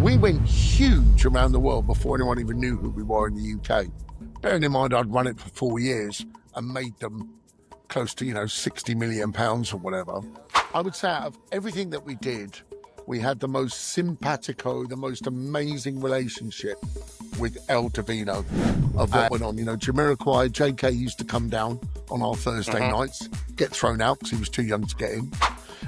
we went huge around the world before anyone even knew who we were in the UK. Bearing in mind I'd run it for 4 years and made them close to, £60 million or whatever. I would say out of everything that we did, we had the most simpatico, the most amazing relationship with El Divino of what went on. Jamiroquai, JK used to come down on our Thursday nights, get thrown out because he was too young to get in.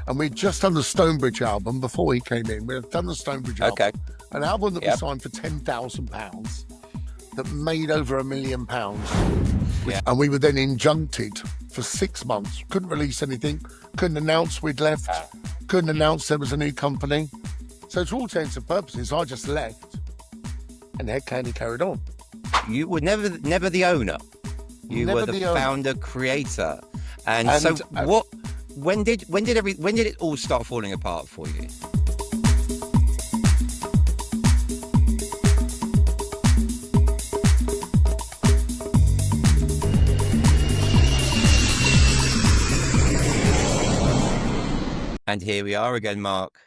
And we'd just done the Stonebridge album before he came in. We had done the Stonebridge album, an album that we signed for £10,000 that made over £1 million. And we were then injuncted for 6 months. Couldn't release anything, couldn't announce we'd left, couldn't announce there was a new company. So to all intents and purposes, I just left and Hed Kandi carried on. You were never the owner. You were the founder, creator. And so what? When did it all start falling apart for you? And here we are again, Mark.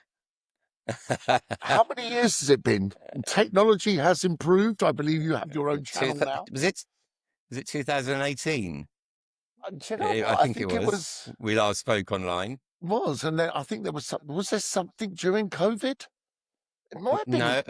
How many years has it been? Technology has improved. I believe you have your own channel now. Was it 2018? I think it was. We last spoke online. And then I think there was something. Was there something during COVID? It might have been. No,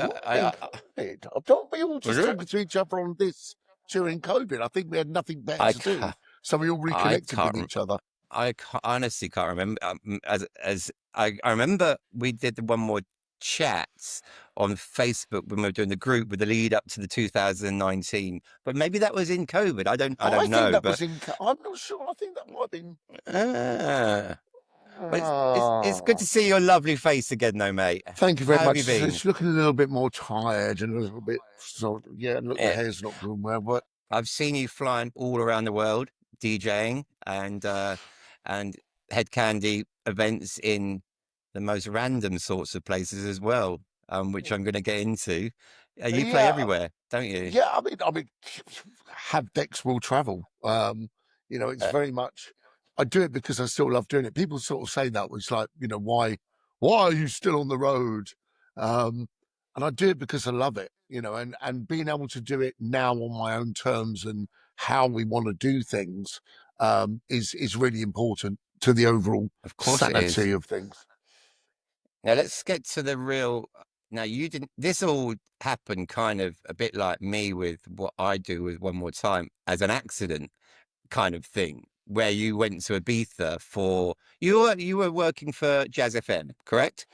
COVID. I thought we all just talking to each other on this during COVID. I think we had nothing better to do, so we all reconnected with each other. I honestly can't remember. As I remember, we did the one more chats on Facebook when we were doing the group with the lead up to the 2019. But maybe that was in COVID. I don't know. I'm not sure. I think that might have been. But it's good to see your lovely face again, though, mate. Thank you very much. It's looking a little bit more tired and a little bit. The hair's not doing well. But I've seen you flying all around the world, DJing and Hed Kandi events in the most random sorts of places as well, which I'm going to get into. You play everywhere, don't you? Yeah, I mean, have Dex will travel. It's very much. I do it because I still love doing it. People sort of say that, which like, why are you still on the road? And I do it because I love it, and being able to do it now on my own terms and how we want to do things is really important to the overall sanity of things. Now let's get to the real. Now this all happened kind of a bit like me with what I do with One More Time as an accident kind of thing, where you went to Ibiza for, you were working for Jazz FM, correct?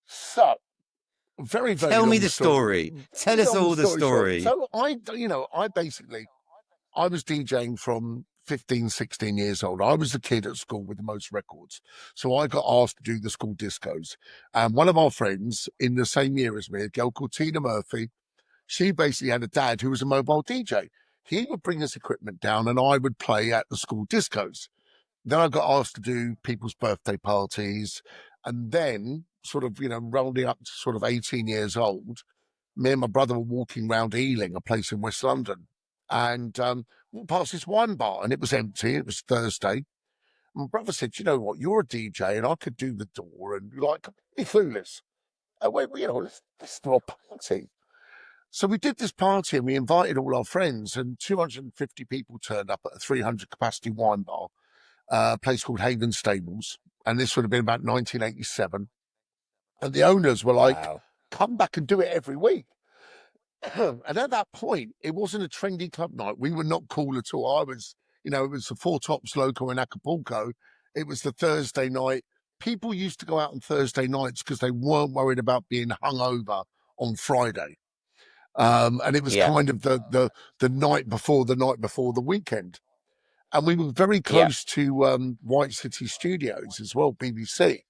So very tell me the story. Tell us all the story. So I was DJing from 15, 16 years old. I was the kid at school with the most records. So I got asked to do the school discos. And one of our friends in the same year as me, a girl called Tina Murphy, she basically had a dad who was a mobile DJ. He would bring his equipment down and I would play at the school discos. Then I got asked to do people's birthday parties. And then sort of, rounding up to sort of 18 years old, me and my brother were walking around Ealing, a place in West London. And walked past this wine bar and it was empty. It was Thursday. My brother said, you know what, you're a DJ and I could do the door and like, be clueless. I went, let's do a party. So we did this party and we invited all our friends and 250 people turned up at a 300 capacity wine bar, a place called Haven Stables. And this would have been about 1987. And the owners were like, come back and do it every week. And at that point, it wasn't a trendy club night. We were not cool at all. I was, it was the Four Tops Local in Acapulco. It was the Thursday night. People used to go out on Thursday nights because they weren't worried about being hungover on Friday. And it was kind of the night before the weekend. And we were very close to White City Studios as well, BBC.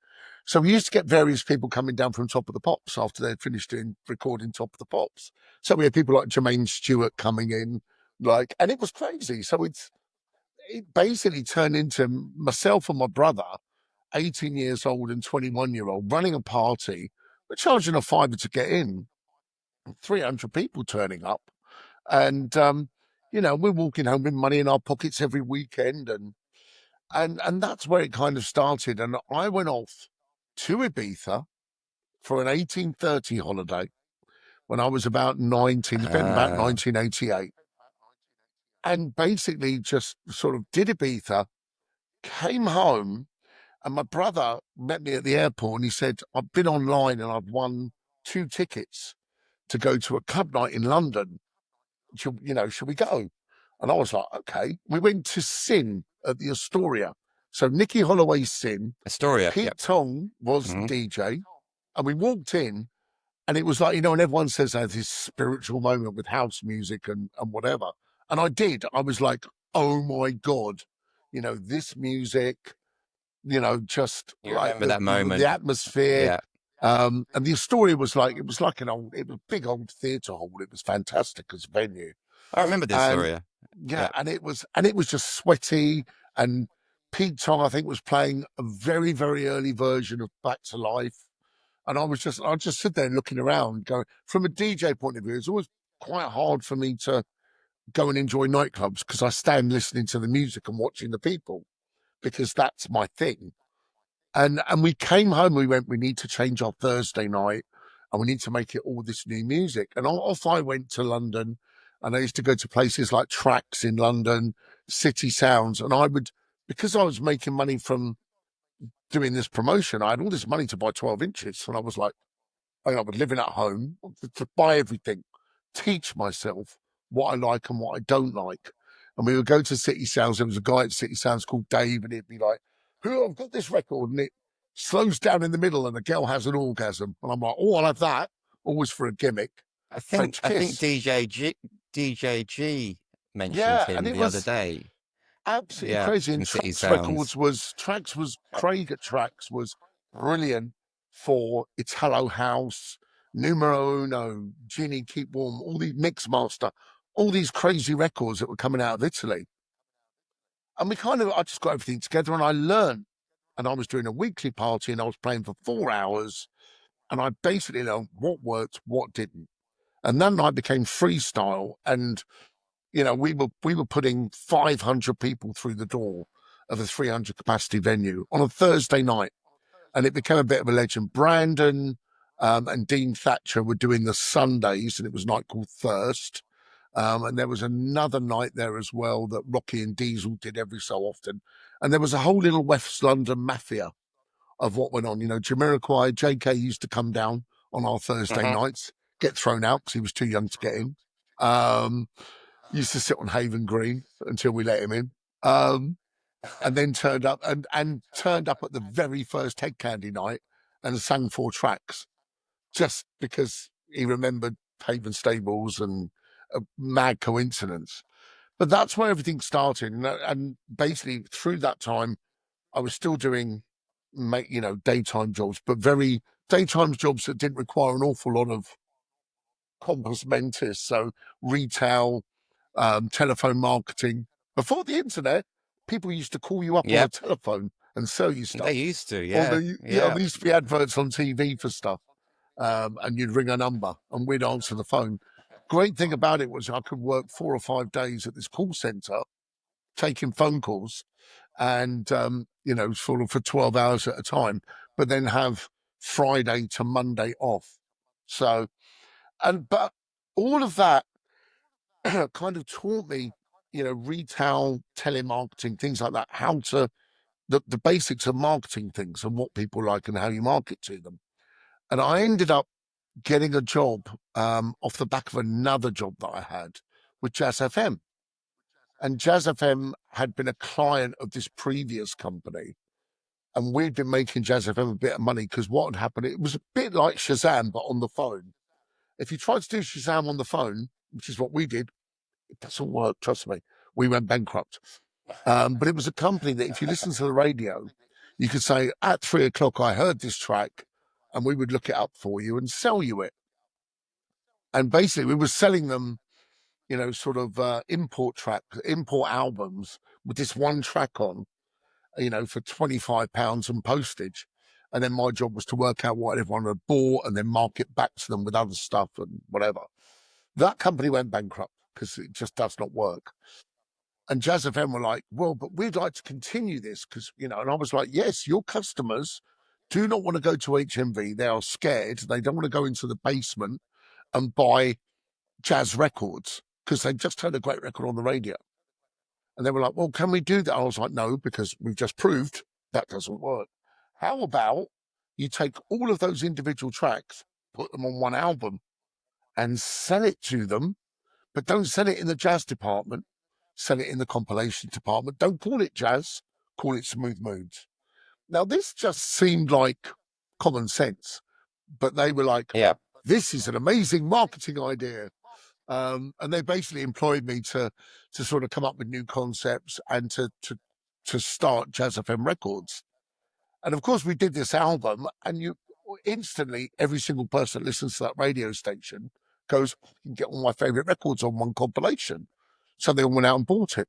So we used to get various people coming down from Top of the Pops after they'd finished recording Top of the Pops. So we had people like Jermaine Stewart coming in, and it was crazy. So it basically turned into myself and my brother, 18 years old and 21-year-old, running a party. We're charging a £5 to get in, 300 people turning up. And, we're walking home with money in our pockets every weekend. And that's where it kind of started. And I went off to Ibiza for an 1830 holiday when I was about 19, it's been about Ah, 1988. And basically just sort of did Ibiza, came home, and my brother met me at the airport and he said, I've been online and I've won 2 tickets to go to a club night in London. Should we go? And I was like, okay. We went to Sin at the Astoria. So Nicky Holloway's Sin, Astoria. Pete Yep. Tong was Hmm. DJ, and we walked in, and it was like, and everyone says there's this spiritual moment with house music and whatever. And I did. I was like, oh my God, this music, just You like remember the that the moment? atmosphere. Yeah. And the story was like, it was like it was a big old theatre hall. It was fantastic as a venue. I remember the And Astoria. yeah, Yeah. and it was just sweaty. And Pete Tong, I think, was playing a very, very early version of Back to Life. And I just sit there looking around, going, from a DJ point of view, it's always quite hard for me to go and enjoy nightclubs because I stand listening to the music and watching the people because that's my thing. And we came home, we went, we need to change our Thursday night and we need to make it all this new music. And off I went to London, and I used to go to places like Tracks in London, City Sounds. And because I was making money from doing this promotion, I had all this money to buy 12 inches. And I was like, I was living at home to buy everything, teach myself what I like and what I don't like. And we would go to City Sounds. There was a guy at City Sounds called Dave, and he'd be like, "Who, I've got this record," and it slows down in the middle, and the girl has an orgasm. And I'm like, "Oh, I'll have that." Always for a gimmick. I think French I think kiss. DJ G mentioned Yeah, and him it the other was day. absolutely Yeah, crazy. And from City Tracks Sounds. Records was Tracks was Craig at Tracks was brilliant for Italo House, Numero Uno, Ginny Keep Warm, all these Mix Master, all these crazy records that were coming out of Italy. And I just got everything together and I learned. And I was doing a weekly party and I was playing for 4 hours. And I basically learned what worked, what didn't. And that night became freestyle. And we were putting 500 people through the door of a 300 capacity venue on a Thursday night, and it became a bit of a legend. Brandon and Dean Thatcher were doing the Sundays, and it was a night called Thirst. And there was another night there as well that Rocky and Diesel did every so often. And there was a whole little West London mafia of what went on. Jamiroquai, JK used to come down on our Thursday Hmm. nights, get thrown out because he was too young to get in. Um, used to sit on Haven Green until we let him in. And then turned up and turned up at the very first Hed Kandi night and sang 4 tracks just because he remembered Haven Stables and a mad coincidence. But that's where everything started. And basically through that time, I was still doing daytime jobs, but very daytime jobs that didn't require an awful lot of compos mentis. So retail, telephone marketing. Before the internet, people used to call you up on the Yep. telephone and sell you They stuff. used to, Or yeah. Yeah. there used to be adverts on TV for stuff, and you'd ring a number and we'd answer the phone. Great thing about it was I could work 4 or 5 days at this call center taking phone calls and, sort of for 12 hours at a time, but then have Friday to Monday off. So, but all of that kind of taught me, retail, telemarketing, things like that, how to, the basics of marketing things and what people like and how you market to them. And I ended up getting a job off the back of another job that I had with Jazz FM. And Jazz FM had been a client of this previous company. And we'd been making Jazz FM a bit of money because what had happened, it was a bit like Shazam, but on the phone. If you tried to do Shazam on the phone, which is what we did, it doesn't work, trust me. We went bankrupt. But it was a company that if you listen to the radio, you could say, at 3 o'clock, I heard this track, and we would look it up for you and sell you it. And basically, we were selling them, sort of import albums with this one track on, for £25 and postage. And then my job was to work out what everyone had bought and then market back to them with other stuff and whatever. That company went bankrupt because it just does not work. And Jazz FM were like, well, but we'd like to continue this because, and I was like, yes, your customers do not want to go to HMV. They are scared. They don't want to go into the basement and buy jazz records because they just heard a great record on the radio. And they were like, well, can we do that? I was like, no, because we've just proved that doesn't work. How about you take all of those individual tracks, put them on one album and sell it to them, but don't sell it in the jazz department, sell it in the compilation department. Don't call it jazz, call it Smooth Moods. Now, this just seemed like common sense, but they were like, Yeah. this is an amazing marketing idea. And they basically employed me to sort of come up with new concepts and to start Jazz FM Records. And of course, we did this album, and you instantly, every single person that listens to that radio station goes, you can get all my favorite records on one compilation. So they all went out and bought it.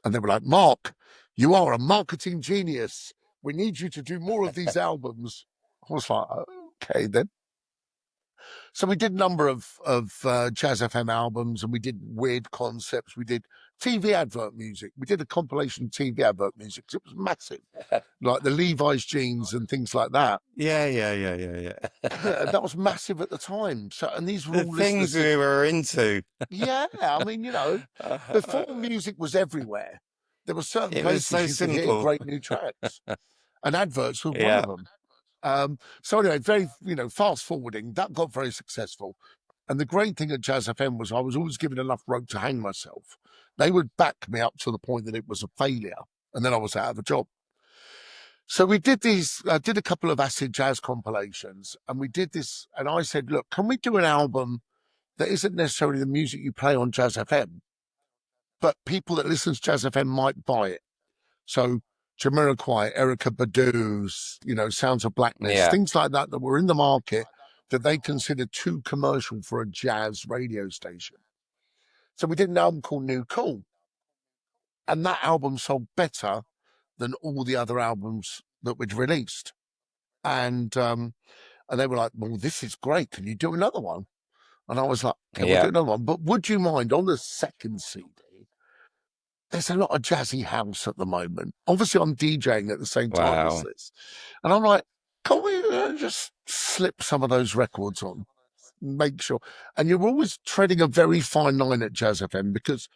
And they were like, Mark, you are a marketing genius. We need you to do more of these albums. I was like, okay, then. So we did a number of Jazz FM albums, and we did weird concepts. We did TV advert music. We did a compilation of TV advert music. It was massive, like the Levi's jeans and things like that. Yeah. That was massive at the time. So, and these were The all things we were into. Yeah, I mean, before music was everywhere, there were certain It was places so you could hear simple. great new tracks, and adverts were one Yeah. of them. So anyway, very, fast forwarding, that got very successful. And the great thing at Jazz FM was I was always given enough rope to hang myself. They would back me up to the point that it was a failure, and then I was out of a job. So we did these, did a couple of acid jazz compilations, and we did this, and I said, look, can we do an album that isn't necessarily the music you play on Jazz FM, but people that listen to Jazz FM might buy it. So Jamiroquai, Erykah Badu's, Sounds of Blackness, things like that were in the market that they considered too commercial for a jazz radio station. So we did an album called New Cool. And that album sold better than all the other albums that we'd released. And they were like, well, this is great. Can you do another one? And I was like, okay, we'll do another one. But would you mind, on the second CD, there's a lot of jazzy house at the moment. Obviously, I'm DJing at the same time as this. And I'm like, can we just slip some of those records on? Make sure. And you're always treading a very fine line at Jazz FM, because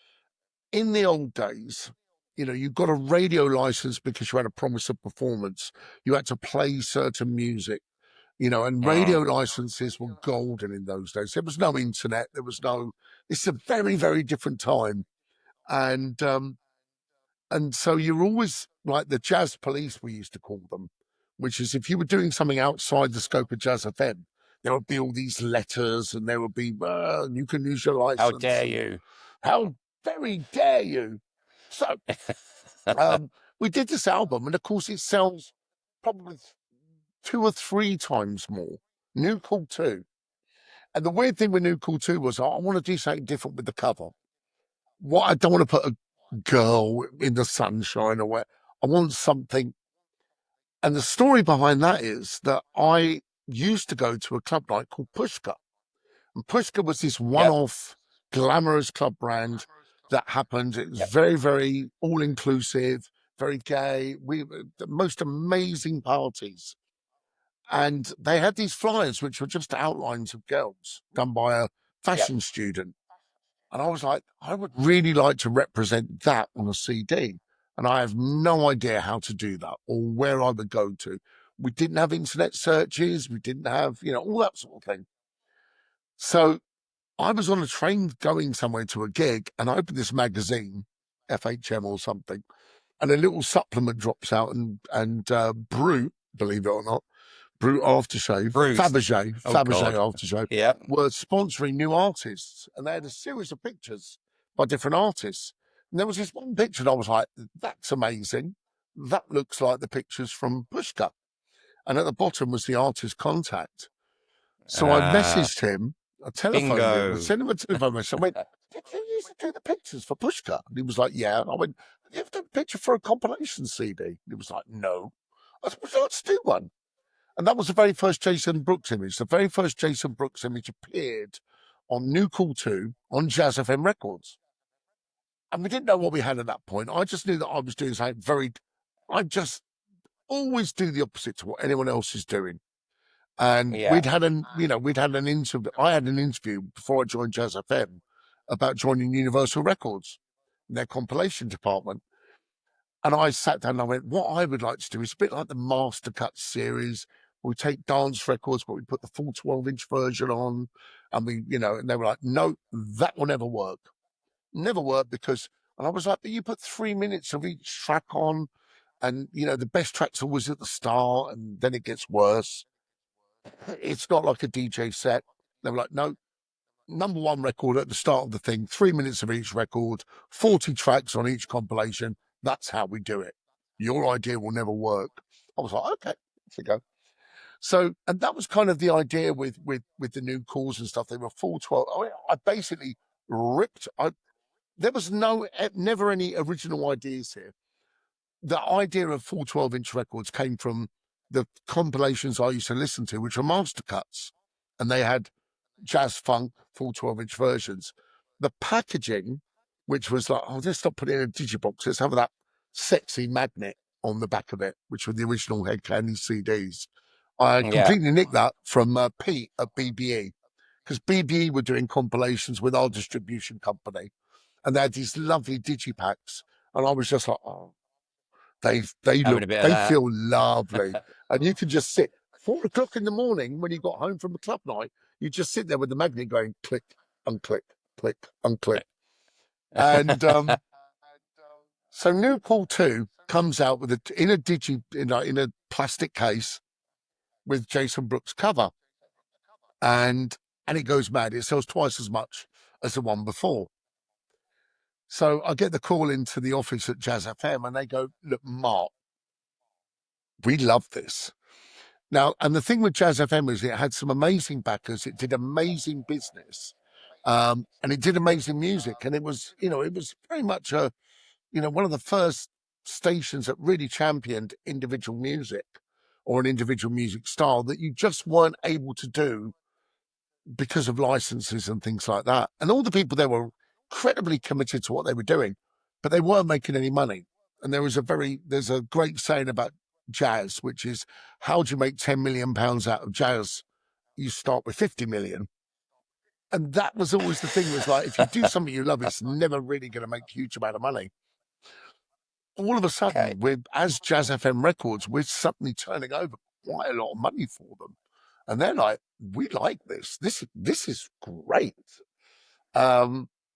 in the old days, you got a radio license because you had a promise of performance. You had to play certain music. And radio licenses were golden in those days. There was no internet. It's a very, very different time. And so you're always like the jazz police, we used to call them, which is if you were doing something outside the scope of Jazz FM, there would be all these letters, and there would be, you can use your license. How dare you? How very dare you? So we did this album, and of course it sells probably 2 or 3 times more. New Cool 2. And the weird thing with New Cool 2 was I want to do something different with the cover. I don't want to put a girl in the sunshine or where. I want something. And the story behind that is that I used to go to a club night called Pushka. And Pushka was this one-off glamorous club brand that happened. It was very, very all-inclusive, very gay. The most amazing parties. And they had these flyers, which were just outlines of girls done by a fashion student. And I was like, I would really like to represent that on a CD. And I have no idea how to do that or where I would go to. We didn't have internet searches. We didn't have, all that sort of thing. So I was on a train going somewhere to a gig, and I opened this magazine, FHM or something, and a little supplement drops out, and Brut, believe it or not, Brut Aftershave, Fabergé Aftershave, were sponsoring new artists, and they had a series of pictures by different artists. And there was this one picture, and I was like, that's amazing. That looks like the pictures from Pushka. And at the bottom was the artist contact. So I messaged him, I telephoned him, I sent him a telephone message. I went, did you used to do the pictures for Pushka? And he was like, yeah. I went, have you ever done a picture for a compilation CD? And he was like, no. I said, well, let's do one. And that was the very first Jason Brooks image. The very first Jason Brooks image appeared on New Cool 2 on Jazz FM Records. And we didn't know what we had at that point. I just knew that I was doing something I just always do the opposite to what anyone else is doing. And Yeah. we'd had an interview. I had an interview before I joined Jazz FM about joining Universal Records, their compilation department. And I sat down and I went, what I would like to do is a bit like the Master Cut series. We take dance records, but we put the full 12-inch version on. And and they were like, no, that will never work. Never work because, and I was like, but you put 3 minutes of each track on. And, the best track's always at the start and then it gets worse. It's not like a DJ set. They were like, no, number one record at the start of the thing, 3 minutes of each record, 40 tracks on each compilation. That's how we do it. Your idea will never work. I was like, okay, off we go. So, and that was kind of the idea with the new calls and stuff. They were full 12. I basically ripped. There was never any original ideas here. The idea of full 12-inch records came from the compilations I used to listen to, which were master cuts, and they had jazz funk full 12-inch versions. The packaging, which was like, oh, let's not put it in a digibox, let's have that sexy magnet on the back of it, which were the original Hed Kandi CDs. I Yeah. completely nicked that from Pete at BBE, because BBE were doing compilations with our distribution company, and they had these lovely digipacks, and I was just like, oh, Having a bit of they that. feel lovely, and you can just sit 4 o'clock in the morning when you got home from a club night. You just sit there with the magnet going click, unclick, click, unclick, and so New Cool 2 comes out with in a plastic case with Jason Brooks cover, and it goes mad. It sells twice as much as the one before. So I get the call into the office at Jazz FM, and they go, "Look, Mark, we love this." Now, and the thing with Jazz FM is it had some amazing backers. It did amazing business, and it did amazing music. And it was, it was very much one of the first stations that really championed individual music or an individual music style that you just weren't able to do because of licenses and things like that. And all the people there were incredibly committed to what they were doing, but they weren't making any money. And there's a great saying about jazz, which is, how do you make £10 million out of jazz? You start with 50 million. And that was always the thing, was like, if you do something you love, it's never really going to make a huge amount of money. All of a Okay. sudden, as Jazz FM Records, we're suddenly turning over quite a lot of money for them. And they're like, we like this. This is great.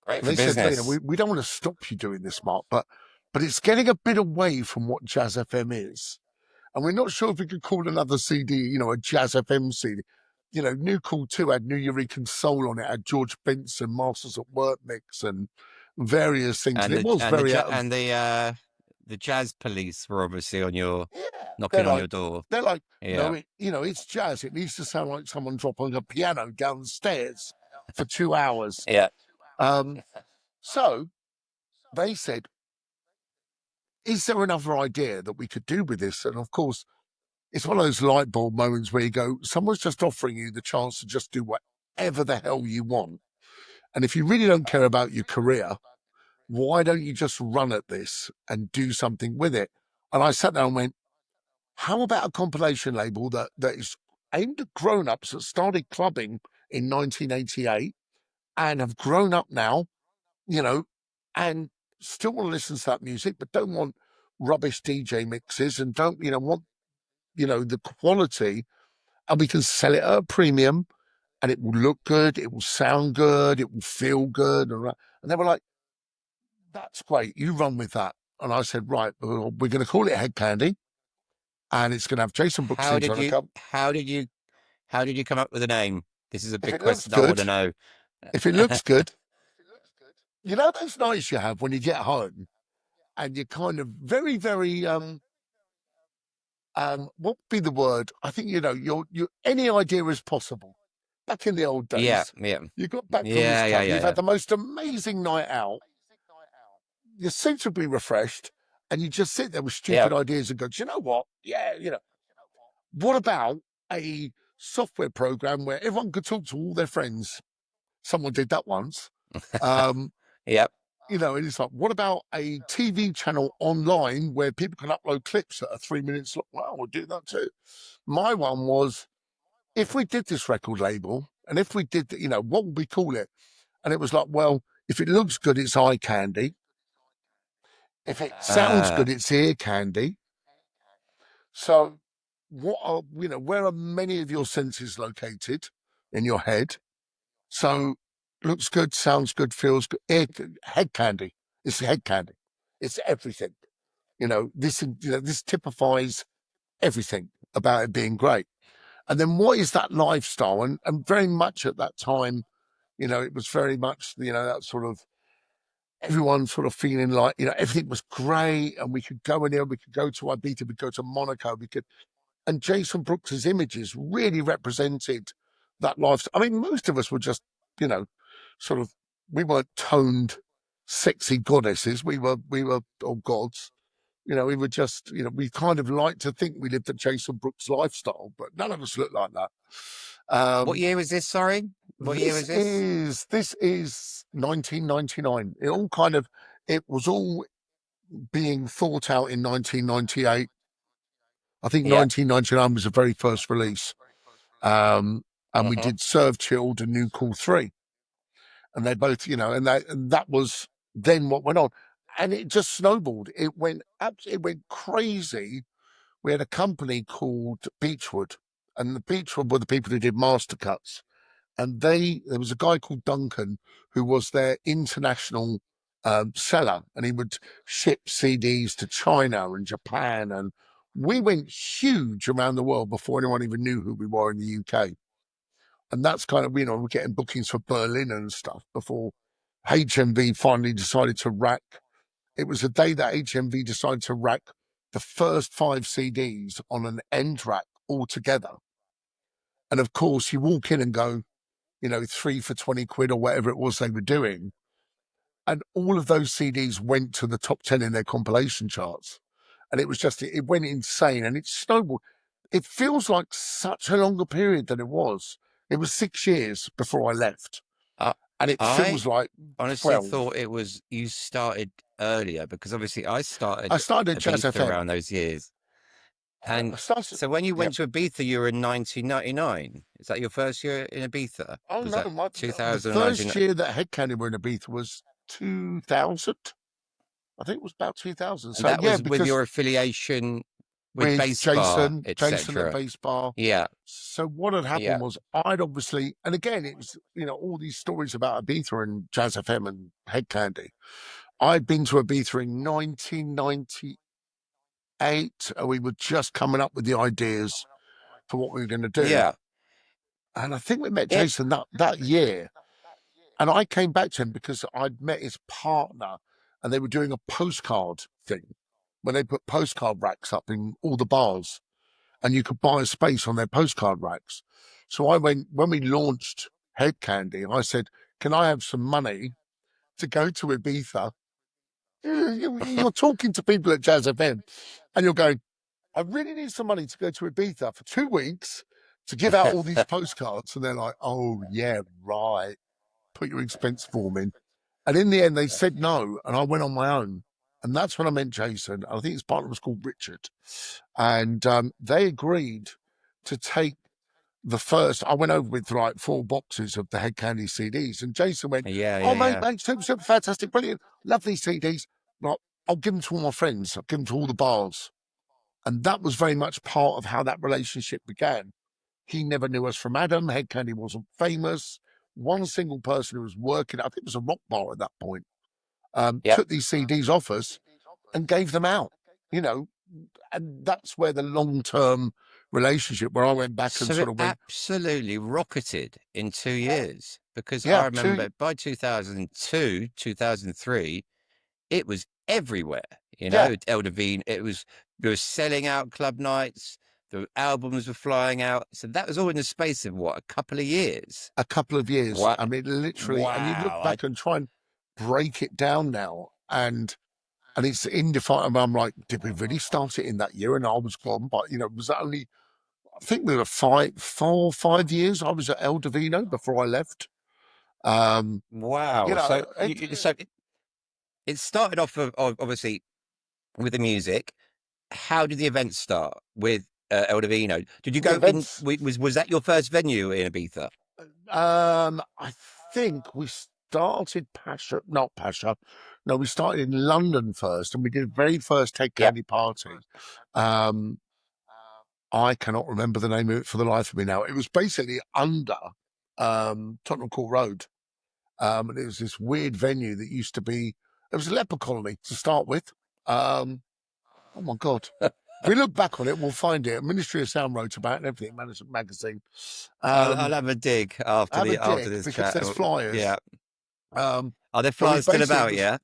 Great for They said, business. we don't want to stop you doing this, Mark, but it's getting a bit away from what Jazz FM is. And we're not sure if we could call another CD, a Jazz FM CD. New Cool 2 had New Eureka Soul on it, had George Benson, Masters at Work mix, and various things. And And it was the very out of. and the jazz police were obviously on your Yeah, knocking on your door. they're like, Yeah. no, it's jazz. It needs to sound like someone dropping a piano downstairs for 2 hours. Yeah. So they said, is there another idea that we could do with this? And of course, it's one of those light bulb moments where you go, someone's just offering you the chance to just do whatever the hell you want. And if you really don't care about your career, why don't you just run at this and do something with it? And I sat down and went, how about a compilation label that is aimed at grown-ups that started clubbing in 1988 and have grown up now, and still want to listen to that music, but don't want rubbish DJ mixes and don't, want, the quality, and we can sell it at a premium and it will look good, it will sound good, it will feel good. And they were like, that's great, you run with that. And I said, right, we're going to call it Hed Kandi, and it's going to have Jason Brooks How things did on the you cover. how did you how did you come up with a name? This is a If big it looks question I want good, to know. if it looks good, those nights you have when you get home and you're kind of very, very, what would be the word? I think, your any idea is possible. Back in the old Yeah, days, yeah. you got back from this Yeah, yeah, club, yeah, you've had yeah. the most amazing night out, you're suitably refreshed, and you just sit there with Yeah. stupid ideas and go, do you know what? Yeah, what about a software program where everyone could talk to all their friends? Someone did that once. Um, Yep. and it's like, what about a TV channel online where people can upload clips that are 3 minutes long? Well, we'll do that too. My one was, if we did this record label, and if we did, what would we call it? And it was like, well, if it looks good, it's eye candy. If it sounds Ah, good, it's ear candy. So, where are many of your senses located in your head? So, looks good, sounds good, feels good. Head candy. It's head candy. It's everything. This typifies everything about it being great. And then what is that lifestyle? And very much at that time, it was very much, that sort of everyone sort of feeling like, everything was great and we could go in there, we could go to Ibiza, we could go to Monaco, and Jason Brooks's images really represented that lifestyle. I mean, most of us were just, you know, sort of, we weren't toned, sexy goddesses. We were or gods. We were just, we kind of like to think we lived a Jason Brooks lifestyle, but none of us looked like that. what year was this? Sorry, what year This was this? is this is 1999. It was all being thought out in 1998. I think Yeah. 1999 was the very first release. And we Uh-huh. did Serve Chilled and New Call 3. And they both, and that was then what went on. And it just snowballed. It went crazy. We had a company called Beechwood, and the Beechwood were the people who did master cuts. And there was a guy called Duncan who was their international seller, and he would ship CDs to China and Japan, and we went huge around the world before anyone even knew who we were in the UK. And that's kind of, we're getting bookings for Berlin and stuff before HMV finally decided to rack. It was the day that HMV decided to rack the first 5 CDs on an end rack altogether. And of course, you walk in and go, 3 for 20 quid or whatever it was they were doing. And all of those CDs went to the top 10 in their compilation charts. And it went insane and it snowballed. It feels like such a longer period than it was. It was 6 years before I left. I, And it I feels like honestly 12. thought it was you started earlier because obviously I I started started at Jazz Ibiza FM. around those years. I And started, so when you yeah. went to Ibiza, you were in 1999. Is that your first year in Ibiza? Oh, Was no. that The 2019? first year that Hed Kandi were in Ibiza was 2000. I think it was about 2000. And So, that yeah, was with because your affiliation with with Bass Bar, Jason at etc. Bass Bar. Yeah, So what had yeah, happened was I'd obviously, and again, it was, all these stories about Ibiza and Jazz FM and Hed Kandi. I'd been to Ibiza in 1998, and we were just coming up with the ideas for what we were going to do. yeah, And I think we met it, Jason that year. And I came back to him because I'd met his partner and they were doing a postcard thing when they put postcard racks up in all the bars and you could buy a space on their postcard racks. So I went, when we launched Hed Kandi, I said, can I have some money to go to Ibiza? You're talking to people at Jazz FM and you're going, I really need some money to go to Ibiza for 2 weeks to give out all these postcards. And they're like, oh, yeah, right. Put your expense form in. And in the end, they said no. And I went on my own. And that's when I met Jason. I think his partner was called Richard. And they agreed to take I went over with like 4 boxes of the Hed Kandi CDs. And Jason went, yeah, oh, yeah, mate, yeah, mate, super, super fantastic, brilliant. Love these CDs. Like, I'll give them to all my friends. I'll give them to all the bars. And that was very much part of how that relationship began. He never knew us from Adam. Hed Kandi wasn't famous. One single person who was working, I think it was a rock bar at that point, yeah. took these CDs off us and gave them out, you know, and that's where the long term relationship, where I went back and So sort it of went, absolutely rocketed in 2 years because I yeah, two, remember by 2002, 2003, it was everywhere. yeah, El Divino, we were selling out club nights, the albums were flying out. So that was all in the space of what, a couple of years? a couple of years. What? I mean, literally, and you look Wow. back and try and break it down now, and it's indefinable. I'm like, did we really start it in that year? And I was gone, but was that only? I think we were 5 years. I was at El Divino before I left. Um, you Wow. know, So, it started off obviously with the music. How did the event start? With El Divino. Did you The go in? events. Was that your first venue in Ibiza? I think we started Pacha, not Pacha. No, we started in London first, and we did the very first Hed Yeah. Kandi party. Um, I cannot remember the name of it for the life of me now. It was basically under Tottenham Court Road. And it was this weird venue that used to be, it was a leper colony to start with. Oh my God. If we look back on it, we'll find it. Ministry of Sound wrote about it and everything, Management Magazine. I'll have a dig Have a after dig this because chat. there's flyers. Yeah. Um, Are there but we flyers still basically, it about? was, Yeah.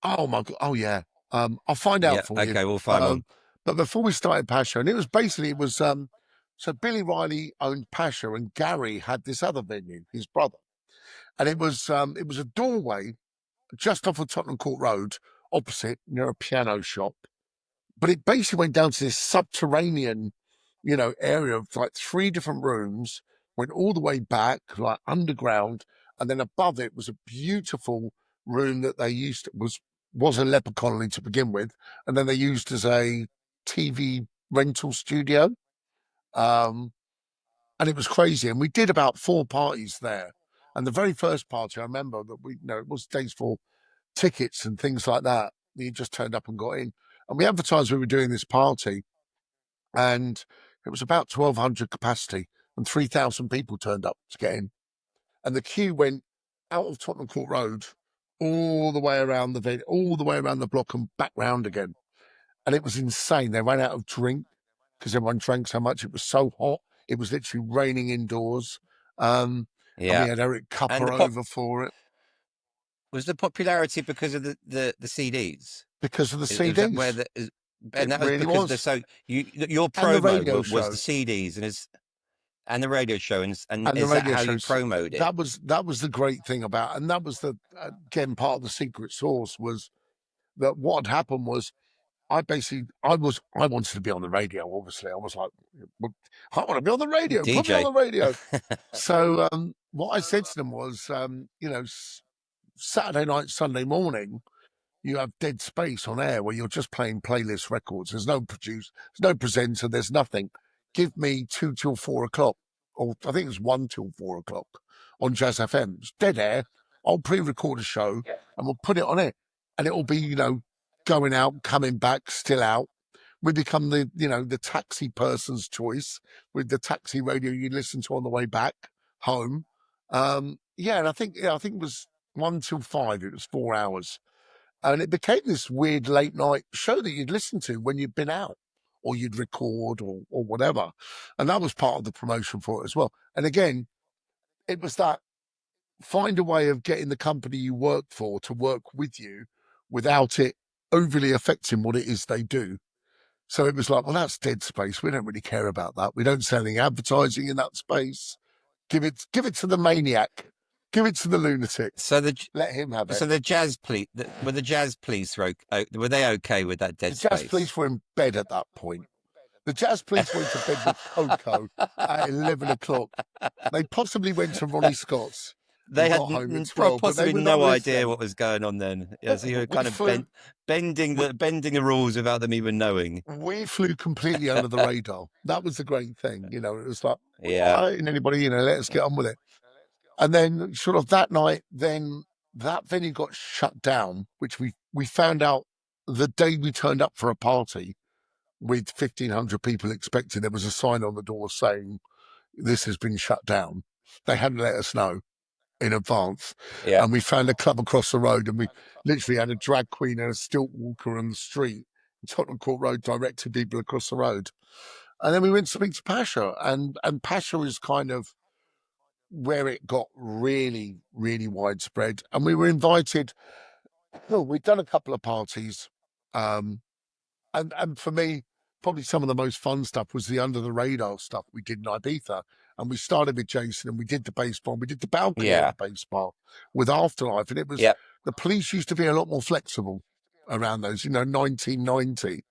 oh my God. Oh yeah. I'll find Yeah. out for you. Okay, we'll find one. Um, but before we started Pasha, and it was basically, it was, so Billy Riley owned Pasha and Gary had this other venue, his brother. And it was a doorway just off of Tottenham Court Road, opposite near a piano shop. But it basically went down to this subterranean, area of like three different rooms, went all the way back, like underground, and then above it was a beautiful room that they used was a leper colony to begin with, and then they used as a TV rental studio. Um, and it was crazy. And we did about four parties there. And the very first party, I remember that it was days for tickets and things like that. You just turned up and got in. And we advertised we were doing this party, and it was about 1,200 capacity, and 3,000 people turned up to get in. And the queue went out of Tottenham Court Road all the way around all the way around the block and back round again. And it was insane. They ran out of drink because everyone drank so much. It was so hot. It was literally raining indoors. And we Yeah. had Eric And Cupper over for it was the popularity because of the CDs? because of the Was that where CDs. and It that was really because was. your And the promo radio was the show. CDs and the radio show, and And the is that radio how you shows. promoted it? That was the great thing about, and that was the again part of the secret sauce was that what had happened was I wanted to be on the radio. Obviously, I was like, "Well, I want to be on the radio. Put me on DJ. the radio." So what I said to them was, Saturday night, Sunday morning, you have dead space on air where you're just playing playlist records. There's no there's no presenter, there's nothing. Give me 2 till 4 o'clock, or I think it's 1 till 4 o'clock on Jazz FM. It's dead air. I'll pre-record a show and we'll put it on it, and it'll be going out, coming back, still out. We become the taxi person's choice with the taxi radio you listen to on the way back home. And I think it was 1 till 5. It was 4 hours, and it became this weird late night show that you'd listen to when you'd been out or you'd record or whatever. And that was part of the promotion for it as well. And again, it was that find a way of getting the company you work for to work with you without it overly affecting what it is they do. So it was like, well, that's dead space. We don't really care about that. We don't sell any advertising in that space. Give it to the maniac. Give it to the lunatic. So Let him have it. so the jazz police were the jazz police were they okay with that dead The jazz space? police were in bed at that point. The jazz police went to bed with Coco at 11 o'clock. They possibly went to Ronnie Scott's They and had got home at 12, but they possibly were not no idea listening. what was going on then. Yeah, so you were We kind of flew, bending we, the rules without them even knowing. we flew completely under the radar. That was the great thing. It was like, we're Yeah. not hurting anybody, let us get on with it. And then sort of that night, then that venue got shut down, which we found out the day we turned up for a party with 1,500 people expecting. There was a sign on the door saying, this has been shut down. They hadn't let us know in advance. Yeah. And we found a club across the road, and we literally had a drag queen and a stilt walker on the street, Tottenham Court Road, directed people across the road. And then we went to speak to Pasha, and Pasha is kind of where it got really, really widespread. And we were invited. We'd done a couple of parties. And for me, probably some of the most fun stuff was the under the radar stuff we did in Ibiza. And we started with Jason, and we did the bass bar. We did the balcony Yeah. of the bass bar with Afterlife. And it was, Yep. the police used to be a lot more flexible around those, 1990.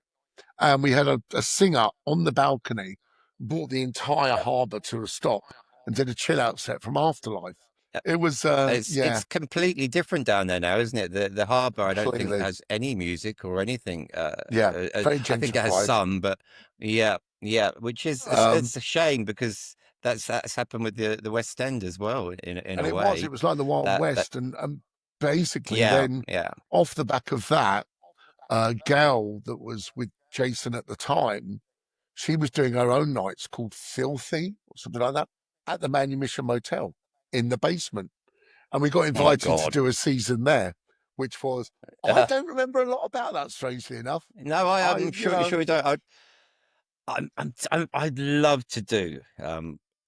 And we had a singer on the balcony, brought the entire harbour to a stop and did a chill out set from Afterlife. It was, It's completely different down there now, isn't it? The harbour, I don't think completely. has any music or anything. Yeah, very I think it has gentrified. some, but yeah. Yeah, which is Um, it's a shame because that's happened with the West End as well in and a it way. was like the Wild That West. And basically, yeah, then yeah. off the back of that, gal that was with Jason at the time, she was doing her own nights called Filthy or something like that at the Manumission Motel in the basement. And we got Oh my invited to God. do a season there, which was, I don't remember a lot about that, strangely enough. No, I'm sure you don't. I'd love to do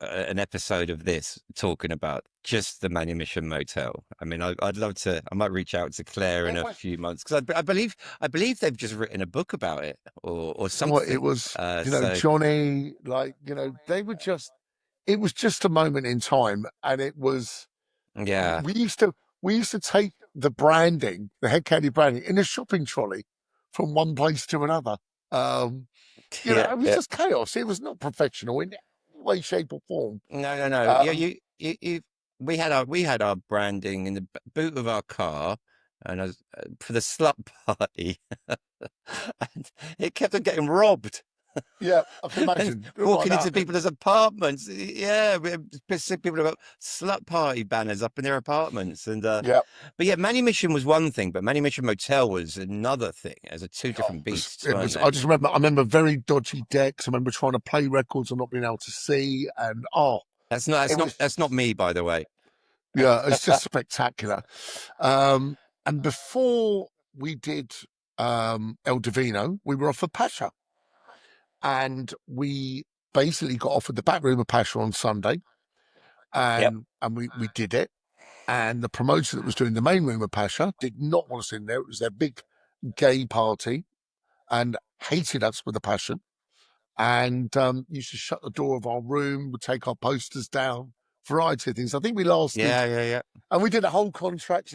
an episode of this talking about just the Manumission Motel. I mean, I'd love to. I might reach out to Claire in Well, a few months because I believe they've just written a book about it or you know what, it something. was, So Johnny, like, they were just, it was just a moment in time. And it was, yeah, we used to, take the branding, the Hed Kandi branding in a shopping trolley from one place to another. Um, yeah, it was yeah. just chaos. It was not professional in any way, shape, or form. No, no, no. Yeah, Um, you. We had our branding in the boot of our car, and for the slut party, and it kept on getting robbed. yeah, I can And imagine. Like walking into that. people's apartments. Yeah, people have got slut party banners up in their apartments. And Yeah. but yeah, Manumission was one thing, but Manumission Motel was another thing. As a two Oh, different beasts, it weren't was. I they? just remember. I remember very dodgy decks. I remember trying to play records and not being able to see. And it was That's not just, me, by the way. yeah, it's just spectacular. Um, and before we did El Divino, we were offered Pacha, and we basically got offered the back room of Pacha on Sunday, Yep. and we did it. And the promoter that was doing the main room of Pacha did not want us in there. It was their big gay party, and hated us with a passion. And used to shut the door of our room, would take our posters down, variety of things. I think we lasted, Yeah, yeah, yeah. and we did a whole contract,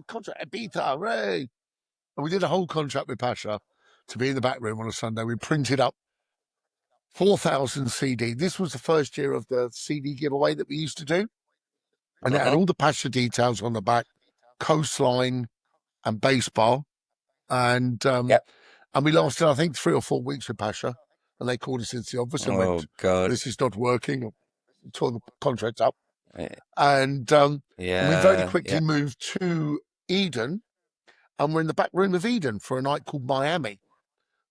contract Ibiza, hooray! And we did a whole contract with Pacha to be in the back room on a Sunday. We printed up 4,000 CD. This was the first year of the CD giveaway that we used to do. And it had Uh-huh. all the Pacha details on the back, coastline and bass bar. And Yep. we lasted, I think, 3 or 4 weeks with Pacha. And they called us into the office and Oh went, God. "This is not working." Tore the contract up. Eh, And we very Yeah, quickly yeah. moved to Eden, and we're in the back room of Eden for a night called Miami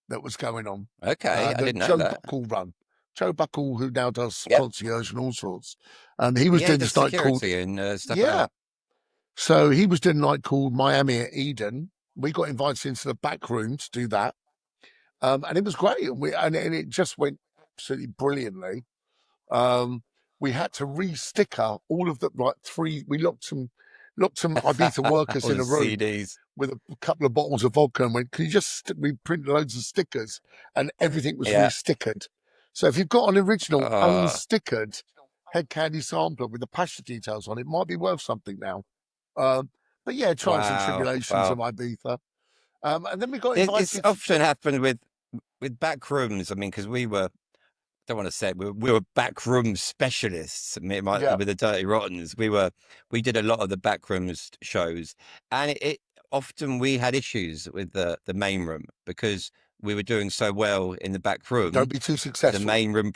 that was going on. Okay, I The didn't know Joe that. Buckle run. Joe Buckle, who now does Yep. concierge and all sorts. And he was Yeah, he doing does this night called, security and stuff like yeah. that. So he was doing a night called Miami at Eden. We got invited into the back room to do that. And it was great. And it just went absolutely brilliantly. Um, we had to re-sticker all of the we locked some Ibiza workers All in the a room CDs. with a couple of bottles of vodka and went, "Can you just we print loads of stickers?" And everything was Yeah. re-stickered. So if you've got an original Oh, unstickered Hed Kandi sampler with the Pacha details on it, might be worth something now. But yeah, trials and wow. tribulations of Wow. Ibiza. And then we got It's invited often happened with back rooms. I mean, because we were, don't want to say it, we were backroom specialists. I mean, yeah, with the Dirty Rottens, we did a lot of the backrooms shows, and it often we had issues with the main room because we were doing so well in the back don't room. be too The successful. main room,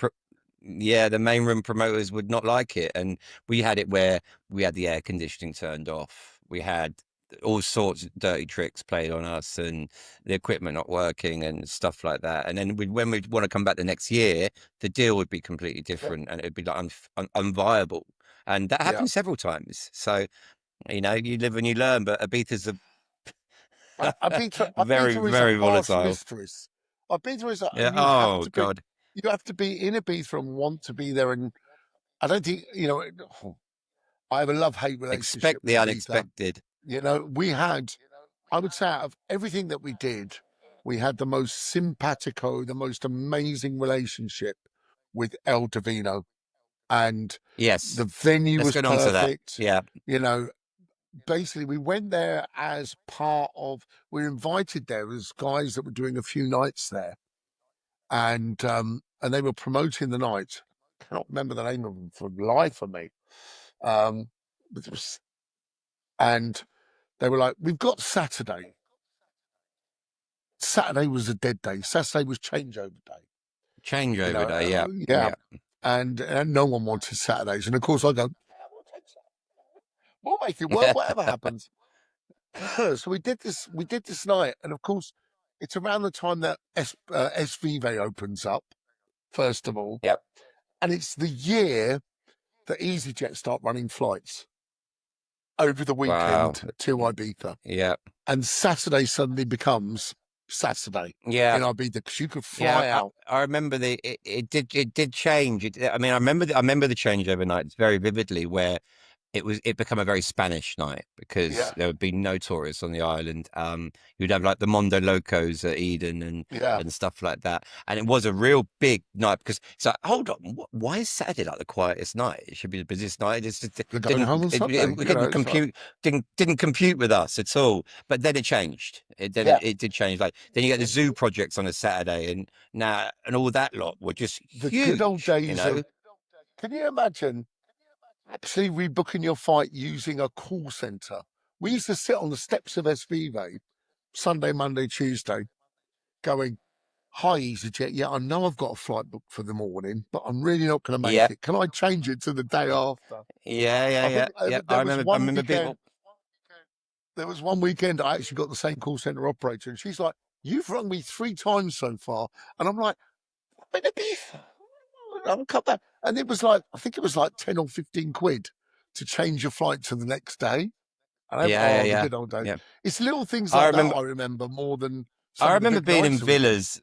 yeah, the main room promoters would not like it, and we had it where we had the air conditioning turned off. We had all sorts of dirty tricks played on us and the equipment not working and stuff like that. And then when we'd want to come back the next year, the deal would be completely Yeah, different and it'd be like unviable. And that yeah. happened several times. So, you live and you learn, but Ibiza's very, Ibiza is a very harsh volatile. mistress. Ibiza is, Yeah. and Oh, God. you have to be in Ibiza and want to be there. And I don't think, I have a love-hate relationship Expect with the Ibiza. unexpected. We had, I would say, out of everything that we did, we had the most simpatico, the most amazing relationship with El Divino, and Yes. the venue Let's was get on to that. perfect. Yeah. You know, basically we went there as part of, we were invited there as guys that were doing a few nights there, and they were promoting the night. I cannot remember the name of them for the life of me. um but it was, and they were like, "We've got Saturday." Saturday was a dead day. Saturday was changeover day. Changeover day. Yeah. Yeah. Yeah. And no one wanted Saturdays. And of course I go, "Yeah, we'll take Saturday. We'll make it work, whatever happens." So we did this night. And of course, it's around the time that SVV opens up, first of all. Yep. And it's the year that EasyJet start running flights over the Wow. weekend to Ibiza. Yeah. And Saturday suddenly becomes Saturday Yeah. in Ibiza because you could Yeah, fly out. I remember it did change. I mean, I remember the changeover nights very vividly, where it became a very Spanish night because Yeah, there would be no tourists on the island. You'd have like the Mondo Locos at Eden yeah. and stuff like that, and it was a real big night because it's like, hold on, why is Saturday like the quietest night? It should be the busiest night. It just They're going home on Sunday. we couldn't It's like, compute, didn't compute with us at all. But then it changed. yeah, It did change. Like then you get the zoo projects on a Saturday, and now and all that lot were just the good old huge. You days know. of, can you imagine actually rebooking your flight using a call center? We used to sit on the steps of SVV Sunday, Monday, Tuesday, going, "Hi, EasyJet. Yeah, I know I've got a flight booked for the morning, but I'm really not going to make Yeah. it. Can I change it to the day after?" I Yeah. think Yeah. there was I one remember weekend. people. There was one weekend I actually got the same call center operator, and she's like, "You've rung me 3 times so far," and I'm like, "I've been a beef. I'll come back." And it was like, I think it was like 10 or 15 quid to change your flight to the next day. And I, oh, the Yeah. good old days. Yeah. It's little things I like that remember I remember more than I some of the remember big being in nights that we did. villas.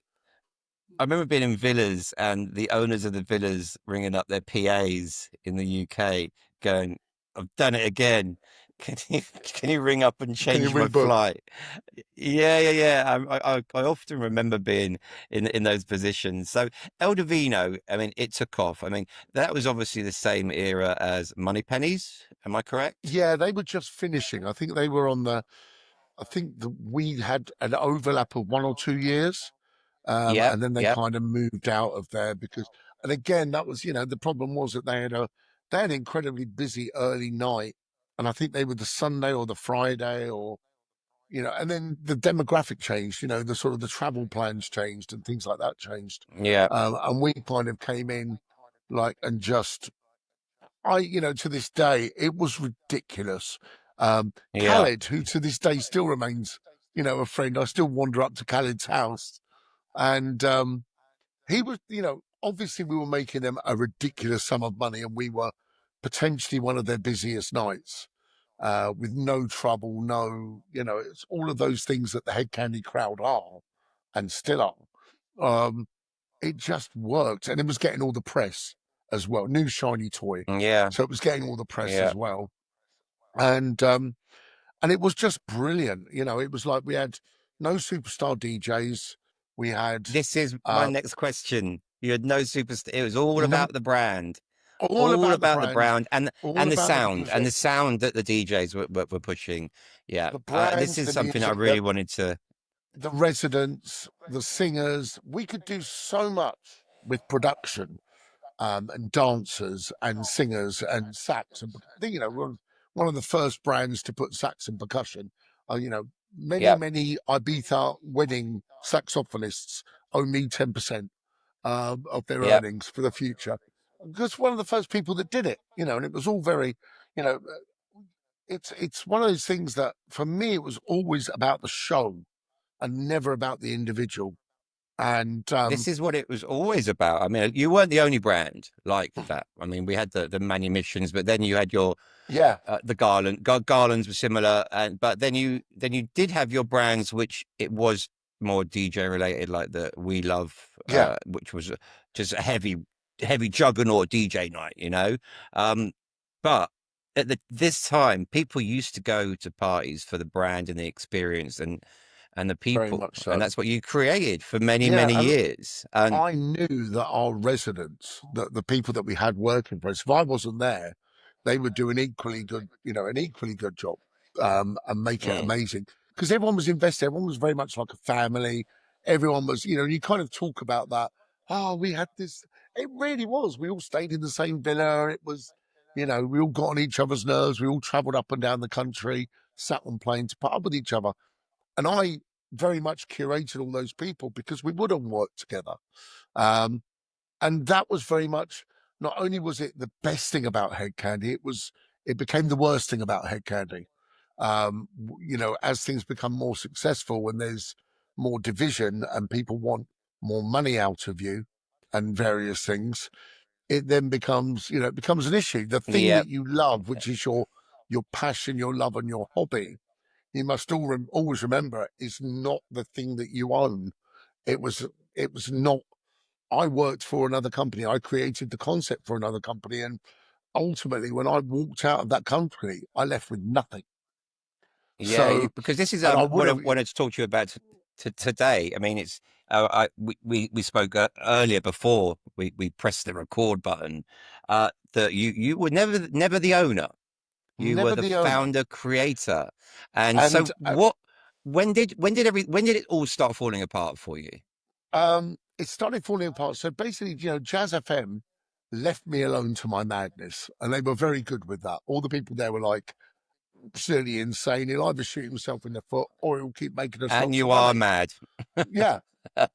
I remember being in villas and the owners of the villas ringing up their PAs in the UK going, "I've done it again. Can you ring up and Can you change my rebook? flight?" Yeah. I often remember being in those positions. So El Divino, I mean, it took off. I mean, that was obviously the same era as Money Pennies. Am I correct? Yeah, they were just finishing. I think they were on the, I think we had an overlap of 1 or 2 years. Yep. And then they Yep. kind of moved out of there because, and again, that was, the problem was that they had an incredibly busy early night. And I think they were the Sunday or the Friday or, and then the demographic changed, the sort of the travel plans changed and things like that changed. Yep. And we kind of came in like, and just, to this day, it was ridiculous. Yeah. Khaled, who to this day still remains, a friend, I still wander up to Khaled's house and, he was, obviously we were making them a ridiculous sum of money and we were potentially one of their busiest nights, with no trouble, it's all of those things that the Hed Kandi crowd are and still are. It just worked and it was getting all the press as well. New shiny toy. Yeah. So it was getting all the press Yeah. as well. And it was just brilliant. It was like we had no superstar DJs. We had, This is my uh, next question. You had no superstar. It was all no, about the brand, all all about the about the brand, brand all about the and music, the sound that the DJs were pushing. Yeah, the this brand, is the something I music, really wanted to. the residents, the singers. We could do so much with production, and dancers and singers and sax. And I think, we're one of the first brands to put sax and percussion. Many, Yeah, many Ibiza wedding saxophonists owe me 10% of their yeah. earnings for the future. Because one of the first people that did it, and it was all very, you know, it's one of those things that for me it was always about the show and never about the individual. And This is what it was always about. I mean, you weren't the only brand like that. I mean, we had the manumissions, but then you had your yeah, the garlands were similar, and but then you did have your brands, which it was more DJ related, like the We Love, yeah, which was just a heavy juggernaut DJ night, But at this time, people used to go to parties for the brand and the experience and the very people, much and so. that's what you created for many Yeah, many and years. And I knew that our residents, the people that we had working for us, if I wasn't there, they would do an equally good job, and make it mm, amazing because everyone was invested. Everyone was very much like a family. Everyone was, you kind of talk about that. Oh, we had this. It really was. We all stayed in the same villa. It was, we all got on each other's nerves. We all travelled up and down the country, sat on planes, put up with each other. And I very much curated all those people because we would have worked together. Um, And that was very much, not only was it the best thing about Hed Kandi, it became the worst thing about Hed Kandi. As things become more successful and there's more division and people want more money out of you and various things, it then becomes, it becomes an issue. The thing Yeah. that you love, which is your passion, your love, and your hobby, you must always remember is not the thing that you own. It was not. I worked for another company. I created the concept for another company, and ultimately, when I walked out of that company, I left with nothing. Yeah, So, because this is and I would what I have, wanted to talk to you about today. I mean, it's we spoke earlier before we pressed the record button that you were never the owner. You were never the the owner. founder creator. And And so when did it all start falling apart for you? it started falling apart. So basically, Jazz FM left me alone to my madness, and they were very good with that. All the people there were like, absolutely insane. He'll either shoot himself in the foot or he'll keep making us And lots of you are money. mad. Yeah.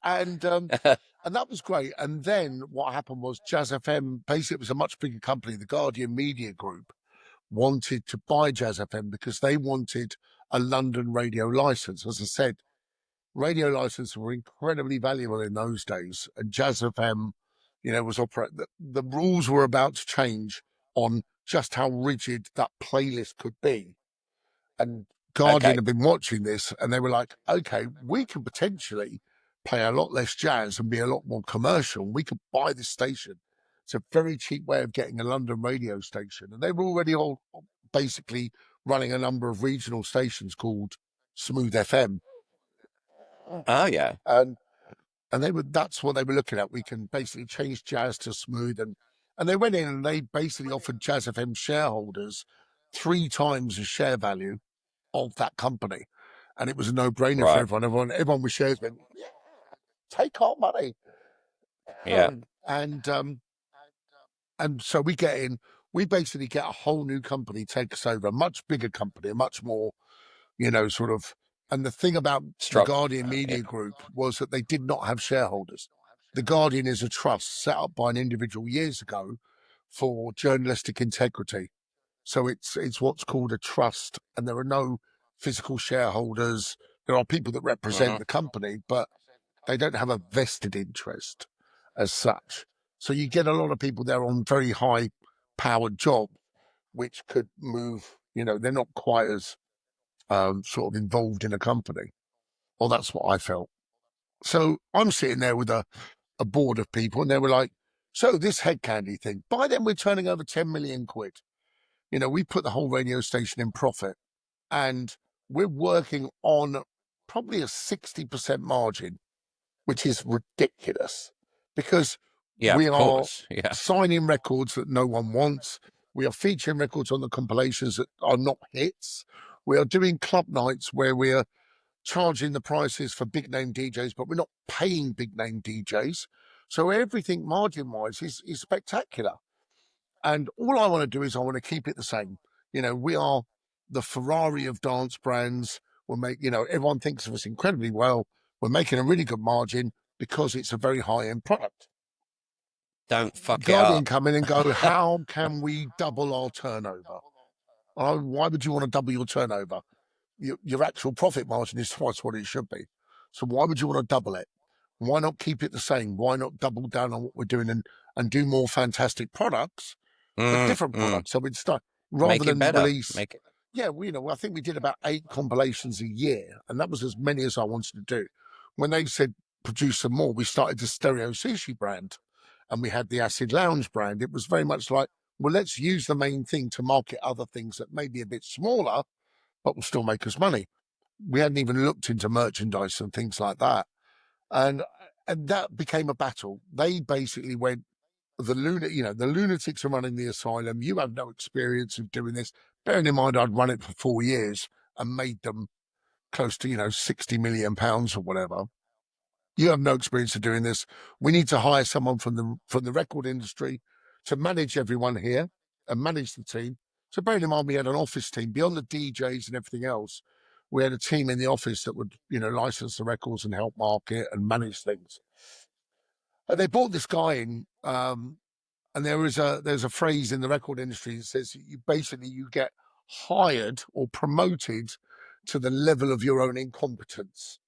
And that was great. And then what happened was Jazz FM, basically it was a much bigger company. The Guardian Media Group wanted to buy Jazz FM because they wanted a London radio license. As I said, radio licenses were incredibly valuable in those days. And Jazz FM, was the rules were about to change on just how rigid that playlist could be. And Guardian Okay. have been watching this and they were like, okay, we can potentially pay a lot less jazz and be a lot more commercial. We could buy this station. It's a very cheap way of getting a London radio station. And they were already all basically running a number of regional stations called Smooth FM. Oh yeah. And that's what they were looking at. We can basically change jazz to smooth, and they went in and they basically offered Jazz FM shareholders 3 times the share value of that company. And it was a no-brainer for Right. everyone with shares went, yeah, take our money. Yeah. And so we basically get a whole new company takes over, a much bigger company, a much more, sort of. And the thing about the Struck. Guardian Yeah. Media Group was that they did not have shareholders. The Guardian is a trust set up by an individual years ago for journalistic integrity. So it's what's called a trust, and there are no physical shareholders. There are people that represent Hmm. the company, but they don't have a vested interest as such. So you get a lot of people there on very high powered jobs, which could move, they're not quite as sort of involved in a company. Well, that's what I felt. So I'm sitting there with a board of people, and they were like, so this Hed Kandi thing, by then we're turning over 10 million quid. We put the whole radio station in profit, and we're working on probably a 60% margin, which is ridiculous because Yeah, we of are course. Yeah. signing records that no one wants. We are featuring records on the compilations that are not hits. We are doing club nights where we are charging the prices for big name DJs, but we're not paying big name DJs. So everything margin wise is spectacular. And all I want to do is I want to keep it the same. We are the Ferrari of dance brands. Everyone thinks of us incredibly well. We're making a really good margin because it's a very high end product. Don't fuck it Guardian up. come in and go, how can we double our turnover? Why would you want to double your turnover? Your actual profit margin is twice what it should be. So why would you want to double it? Why not keep it the same? Why not double down on what we're doing and do more fantastic products, but Mm, different mm. products? So we'd start rather Make it than better. release. Make it. Yeah, I think we did about 8 compilations a year, and that was as many as I wanted to do. When they said produce some more, we started the Stereo Sushi brand, and we had the Acid Lounge brand. It was very much like, well, let's use the main thing to market other things that may be a bit smaller, but will still make us money. We hadn't even looked into merchandise and things like that, and that became a battle. They basically went, the lunatics are running the asylum. You have no experience of doing this. Bearing in mind, I'd run it for 4 years and made them close to, £60 million or whatever. You have no experience of doing this. We need to hire someone from the record industry to manage everyone here and manage the team. So bearing in mind, we had an office team beyond the DJs and everything else. We had a team in the office that would, license the records and help market and manage things. And they brought this guy in And there's a phrase in the record industry that says you get hired or promoted to the level of your own incompetence,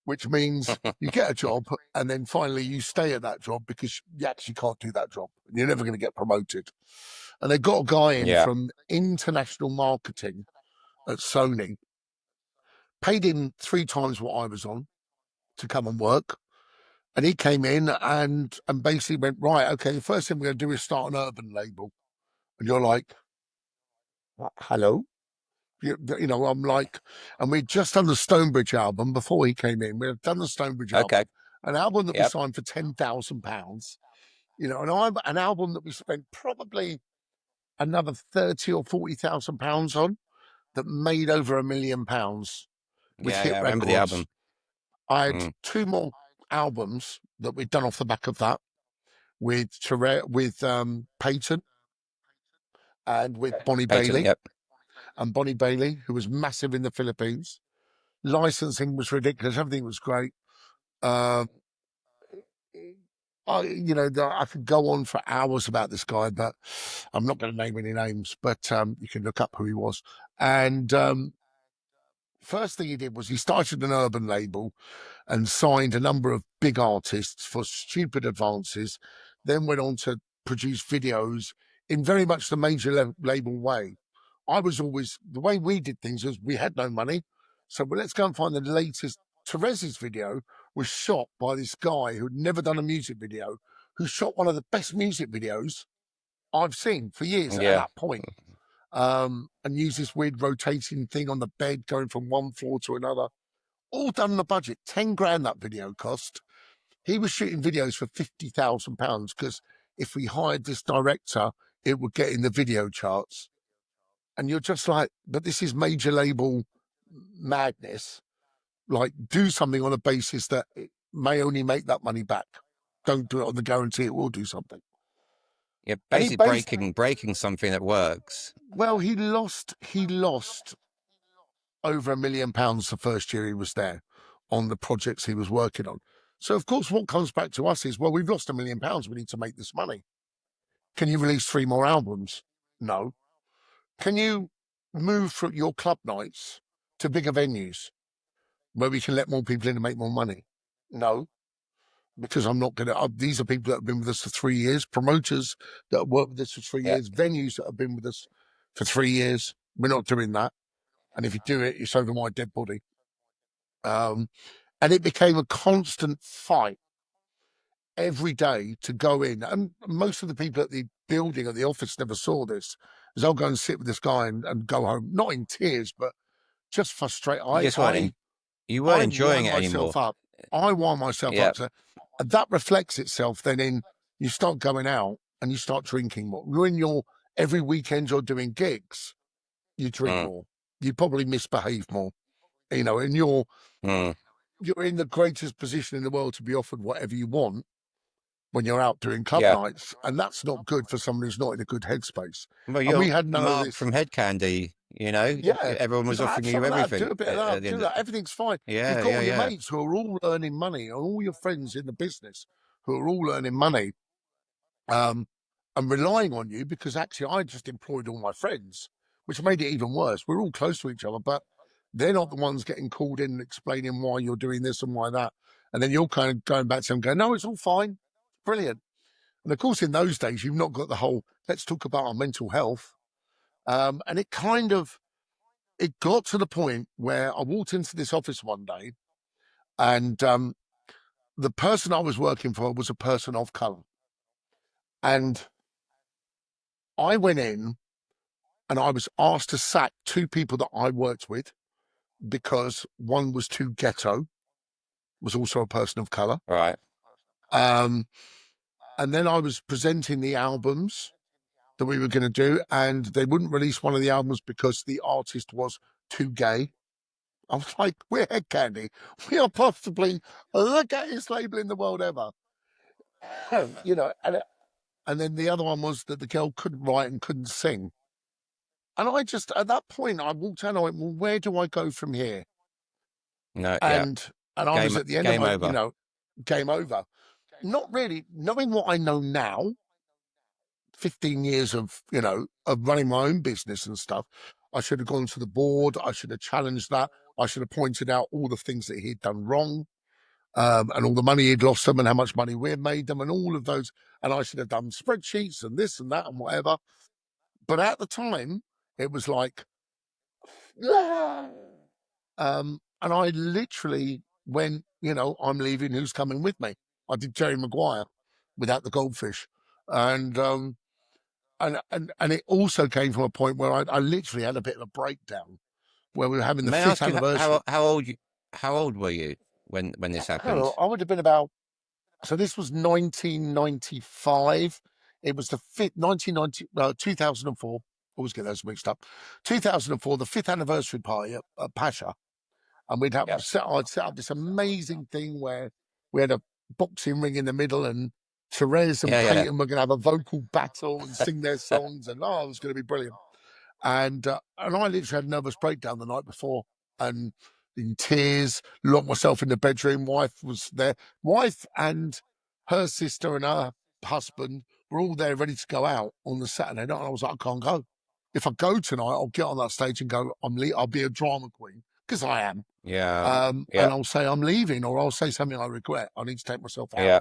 which means you get a job and then finally you stay at that job because you actually can't do that job. You're never going to get promoted. And they got a guy in Yeah. from international marketing at Sony, paid him 3 times what I was on to come and work. And he came in and basically went, right, okay, the first thing we're going to do is start an urban label. And you're like, hello? I'm like, and we'd just done the Stonebridge album before he came in. We had done the Stonebridge Okay. album, an album that we Yep. signed for £10,000, and an album that we spent probably another 30 or 40,000 pounds on, that made over £1 million with Yeah. hit Yeah. I remember the records. album. I had 2 more albums that we'd done off the back of that with Peyton and with Bonnie Patent. Bailey. Yep. And Bonnie Bailey, who was massive in the Philippines. Licensing was ridiculous. Everything was great. I could go on for hours about this guy, but I'm not going to name any names. But you can look up who he was. And first thing he did was he started an urban label and signed a number of big artists for stupid advances. Then went on to produce videos in very much the major label way. I was always, the way we did things was we had no money. So let's go and find the latest. Teresa's video was shot by this guy who'd never done a music video, who shot one of the best music videos I've seen for years at Yeah. that point. And used this weird rotating thing on the bed going from one floor to another. All done on a budget. 10 grand that video cost. He was shooting videos for £50,000 because if we hired this director, it would get in the video charts. And you're just like, but this is major label madness. Like, do something on a basis that it may only make that money back. Don't do it on the guarantee it will do something. Yeah. And he Basically breaking something that works. well, he lost over £1 million the first year he was there on the projects he was working on. So of course, what comes back to us is, well, we've lost £1 million. We need to make this money. Can you release 3 more albums? No. Can you move from your club nights to bigger venues where we can let more people in and make more money? No, because I'm not going to. These are people that have been with us for 3 years, promoters that have worked with us for 3 Yeah. years, venues that have been with us for 3 years. We're not doing that. And if you do it, it's over my dead body. And it became a constant fight every day to go in. And most of the people at the building, at the office, never saw this. Is I'll go and sit with this guy and go home, not in tears, but just frustrated. You weren't enjoying wind it anymore. myself up. I wind myself Yeah. up. So that reflects itself then in you start going out and you start drinking more. Every weekend you're doing gigs, you drink more. You probably misbehave more. And you're in the greatest position in the world to be offered whatever you want when you're out doing club Yeah. nights, and that's not good for someone who's not in a good headspace. Well, And you're we had none of Mark this. from Hed Kandi, Yeah, everyone was just offering have you some of that, everything do a bit of at that, the do end. that. Everything's fine. Yeah. You've got Yeah. all your Yeah. mates who are all earning money, and all your friends in the business who are all earning money, and relying on you, because actually I just employed all my friends, which made it even worse. We're all close to each other, but they're not the ones getting called in and explaining why you're doing this and why that. And then you're kind of going back to them going, no, it's all fine. Brilliant. And of course, in those days, you've not got the whole, let's talk about our mental health. And it got to the point where I walked into this office one day, and the person I was working for was a person of color. And I went in and I was asked to sack 2 people that I worked with because one was too ghetto, was also a person of color. Right. And then I was presenting the albums that we were going to do, and they wouldn't release one of the albums because the artist was too gay. I was like, we're Hed Kandi. We are possibly the gayest label in the world ever. And then the other one was that the girl couldn't write and couldn't sing. And I just, at that point, I walked out and I went, well, where do I go from here? No. Yeah. And I was at the end of Game my, over. game over. not really. Knowing what I know now, 15 years of, of running my own business and stuff, I should have gone to the board. I should have challenged that. I should have pointed out all the things that he'd done wrong, and all the money he'd lost them and how much money we'd made them and all of those. And I should have done spreadsheets and this and that and whatever. But at the time, it was like, and I literally went, I'm leaving. Who's coming with me? I did Jerry Maguire without the goldfish, and and it also came from a point where I literally had a bit of a breakdown where we were having the May I fifth ask you anniversary. how old were you when this happened? I would have been about. So this was 1995. It was the fifth 1990 2004. Always get those mixed up. 2004, the fifth anniversary party at Pacha. And Yeah, I'd set up this amazing thing where we had a boxing ring in the middle, and Therese and yeah, Peyton were going to have a vocal battle and sing their songs, and it was going to be brilliant. And I literally had a nervous breakdown the night before, and in tears, locked myself in the bedroom. Wife was there. Wife and her sister and her husband were all there ready to go out on the Saturday night. And I was like, I can't go. If I go tonight, I'll get on that stage and go, I'll be a drama queen, because I am. yeah, And yeah, I'll say I'm leaving, or I'll say something I regret. I need to take myself out yeah.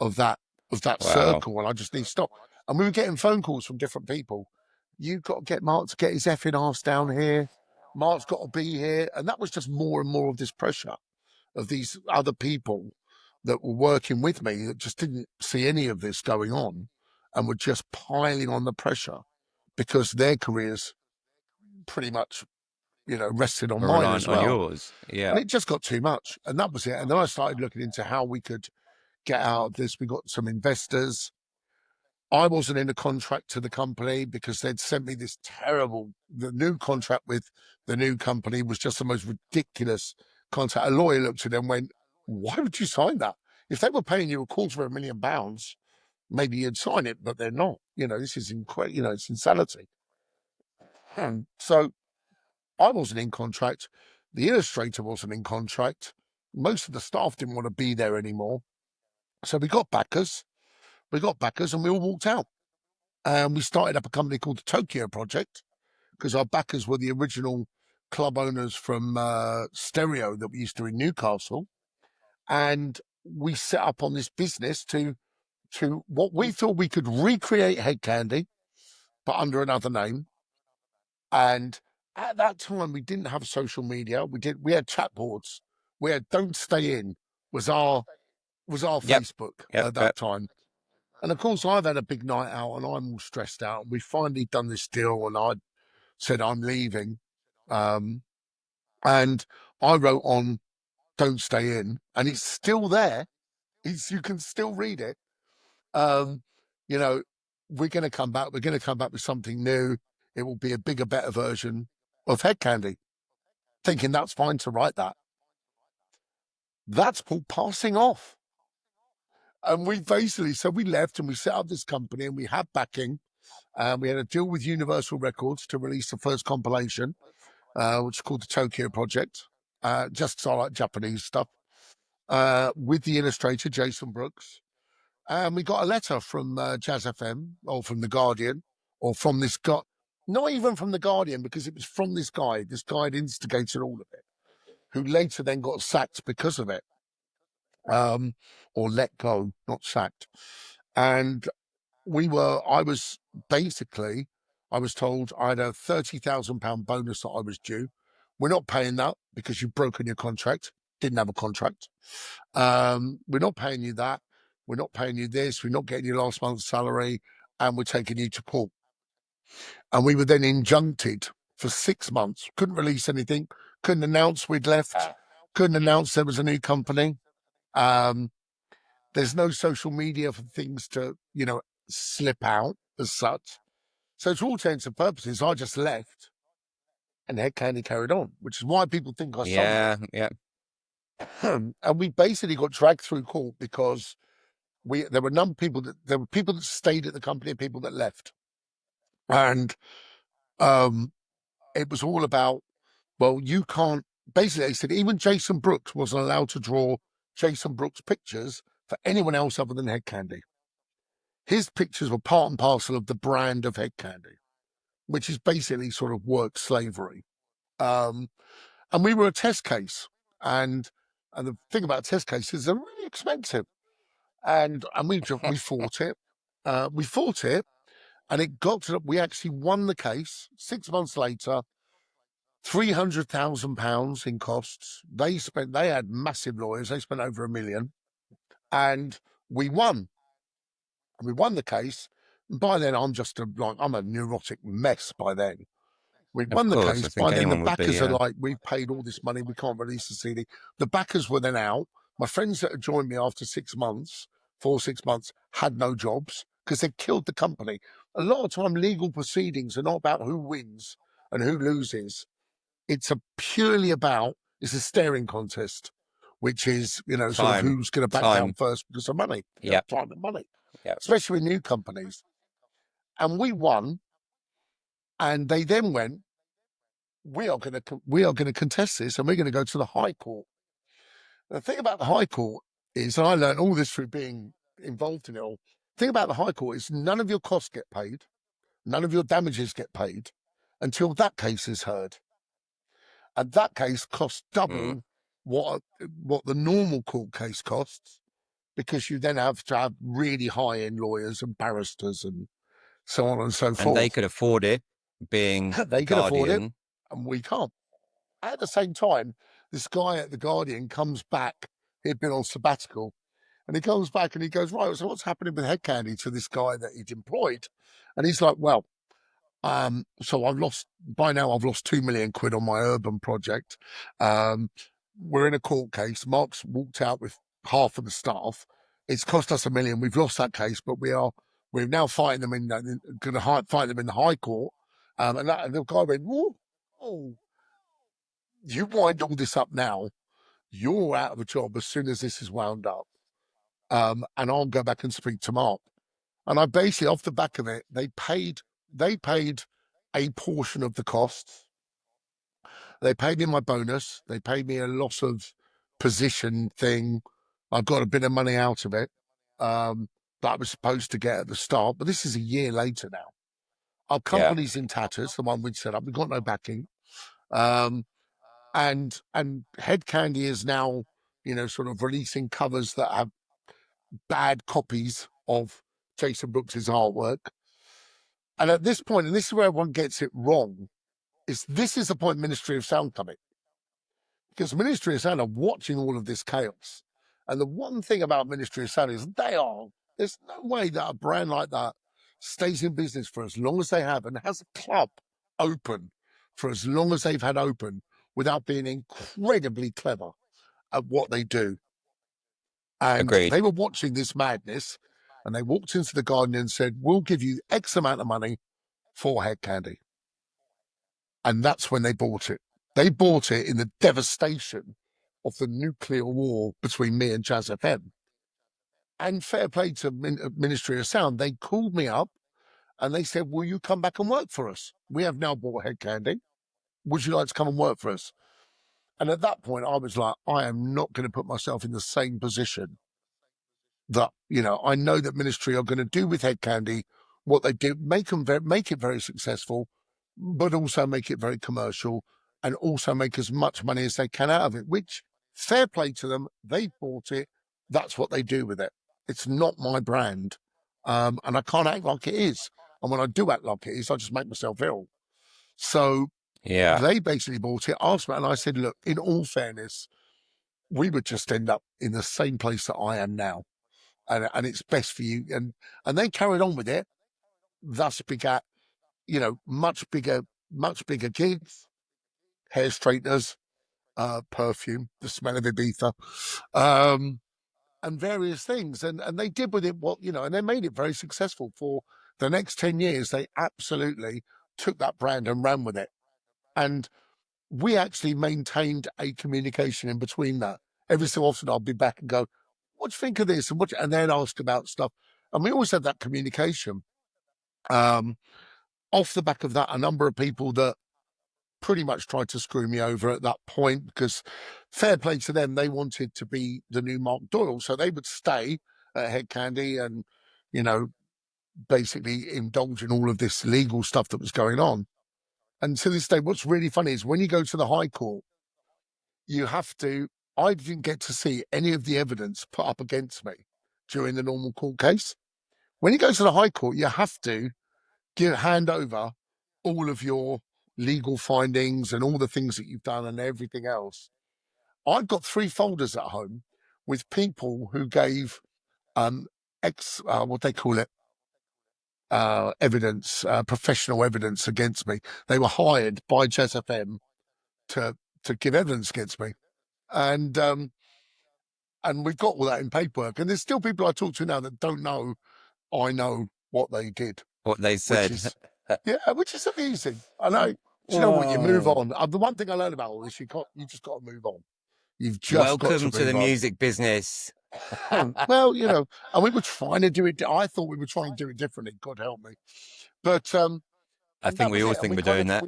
of that Wow. circle, and I just need to stop. And we were getting phone calls from different people. You've got to get Mark to get his effing arse down here. Mark's got to be here. And that was just more and more of this pressure of these other people that were working with me that just didn't see any of this going on and were just piling on the pressure because their careers pretty much, rested on We're mine reliant as on well. yours. And Yeah, it just got too much. And that was it. And then I started looking into how we could get out of this. We got some investors. I wasn't in a contract to the company because they'd sent me this the new contract with the new company was just the most ridiculous contract. A lawyer looked at it and went, why would you sign that? If they were paying you £250,000, maybe you'd sign it, but they're not. This is incredible. It's insanity. So I wasn't in contract. The illustrator wasn't in contract. Most of the staff didn't want to be there anymore. So we got backers. And we all walked out. And we started up a company called the Tokyo Project because our backers were the original club owners from Stereo that we used to in Newcastle. And we set up on this business to what we thought we could recreate Hed Kandi, but under another name. And at that time, we didn't have social media. We had chat boards. We had Don't Stay In was our yep, Facebook yep, at that yep. time. And of course, I've had a big night out and I'm all stressed out. We finally done this deal, and I said I'm leaving. Um, and I wrote on Don't Stay In, and it's still there. You can still read it. Um, you know, we're going to come back. We're going to come back with something new. It will be a bigger, better version of Hed Kandi. Thinking that's fine to write that. That's called passing off. And so we left and we set up this company and we had backing. We had a deal with Universal Records to release the first compilation, which is called the Tokyo Project. Just so I like Japanese stuff. With the illustrator, Jason Brooks. And we got a letter from Jazz FM or from The Guardian or from this guy. Not even from The Guardian, because it was from this guy. This guy had instigated all of it, who later then got sacked because of it, or let go, not sacked. And I was told I had a £30,000 bonus that I was due. We're not paying that because you've broken your contract. Didn't have a contract. We're not paying you that. We're not paying you this. We're not getting your last month's salary, and we're taking you to court. And we were then injuncted for 6 months. Couldn't release anything. Couldn't announce we'd left. Couldn't announce there was a new company. Um, there's no social media for things to, slip out as such. So to all intents and purposes, I just left, and Hed Kandi carried on, which is why people think I sold it. Yeah, yeah. And we basically got dragged through court because there were people that stayed at the company and people that left. And it was all about, well, you can't, basically they said even Jason Brooks wasn't allowed to draw Jason Brooks pictures for anyone else other than Hed Kandi. His pictures were part and parcel of the brand of Hed Kandi, which is basically sort of work slavery. And we were a test case. And the thing about test cases, they're really expensive. And we fought it. We fought it, and it got to, we actually won the case 6 months later. £300,000 in costs. They had massive lawyers. They spent over £1 million, and we won. We won the case. And by then, I'm a neurotic mess. By then, we Of won the course, case. I think By then, the anyone would be. backers are Yeah. like, we've paid all this money. We can't release the CD. The backers were then out. My friends that had joined me after 6 months, 6 months, had no jobs because they killed the company. A lot of time, legal proceedings are not about who wins and who loses. It's it's a staring contest, which is, sort of who's going to back down first because of money. Yeah. Time and money. Yeah. Especially with new companies. And we won. And they then went, we are going to contest this, and we're going to go to the High Court. The thing about the High Court is, and I learned all this through being involved in it all. The thing about the High Court is none of your costs get paid, none of your damages get paid until that case is heard. And that case costs double what the normal court case costs, because you then have to have really high-end lawyers and barristers and so on and so forth. And they could afford it, being they can afford it, Guardian. and we can't. At the same time, this guy at the Guardian comes back. He'd been on sabbatical, and he comes back and he goes, right, so what's happening with Hed Kandi to this guy that he'd employed? And he's like, well, so I've lost 2 million quid on my urban project. We're in a court case. Mark's walked out with half of the staff. It's cost us $1 million. We've lost that case, but we're now fighting them going to fight them in the High Court. And the guy went, oh, you wind all this up now, you're out of a job as soon as this is wound up. And I'll go back and speak to Mark. And I basically, off the back of it, they paid a portion of the costs. They paid me my bonus. They paid me a loss of position thing. I got a bit of money out of it that I was supposed to get at the start. But this is a year later now. Our company's in tatters, the one we'd set up. We've got no backing. And Hed Kandi is now, sort of releasing covers that have bad copies of Jason Brooks's artwork. And at this point, and this is where everyone gets it wrong, this is the point Ministry of Sound coming. Because Ministry of Sound are watching all of this chaos. And the one thing about Ministry of Sound is there's no way that a brand like that stays in business for as long as they have and has a club open for as long as they've had open without being incredibly clever at what they do. And Agreed. They were watching this madness, and they walked into the garden and said, we'll give you X amount of money for Hed Kandi. And that's when they bought it. They bought it in the devastation of the nuclear war between me and Jazz FM. And fair play to Ministry of Sound, they called me up and they said, will you come back and work for us? We have now bought Hed Kandi. Would you like to come and work for us? And at that point, I was like, I am not going to put myself in the same position that, I know that Ministry are going to do with Hed Kandi what they do, make it very successful, but also make it very commercial and also make as much money as they can out of it, which, fair play to them, they bought it. That's what they do with it. It's not my brand. And I can't act like it is. And when I do act like it is, I just make myself ill. So they basically bought it, asked me, and I said, look, in all fairness, we would just end up in the same place that I am now. And it's best for you. And they carried on with it. Thus begat, much bigger gigs, hair straighteners, perfume, the smell of Ibiza, and various things. And they did with it and they made it very successful. For the next 10 years, they absolutely took that brand and ran with it. And we actually maintained a communication in between that. Every so often I'll be back and go, what do you think of this? And then ask about stuff. And we always had that communication. Off the back of that, a number of people that pretty much tried to screw me over at that point, because fair play to them, they wanted to be the new Mark Doyle, so they would stay at Hed Kandi and, you know, basically indulge in all of this legal stuff that was going on. And to this day, what's really funny is when you go to the High Court, you have to. I didn't get to see any of the evidence put up against me during the normal court case. When you go to the High Court, you have to hand over all of your legal findings and all the things that you've done and everything else. I've got 3 folders at home with people who gave what they call it, evidence, professional evidence against me. They were hired by Jazz FM to give evidence against me, and we've got all that in paperwork. And there's still people I talk to now that don't know I know what they did, What they which said. is which is amusing. I know. Do you know what? You move on. The one thing I learned about all this, you just got to move on. You've just got Welcome to to the move on. music business. Well, you know, and we were trying to do it. I thought we were trying to do it differently. God help me. But I think we all think we're doing that.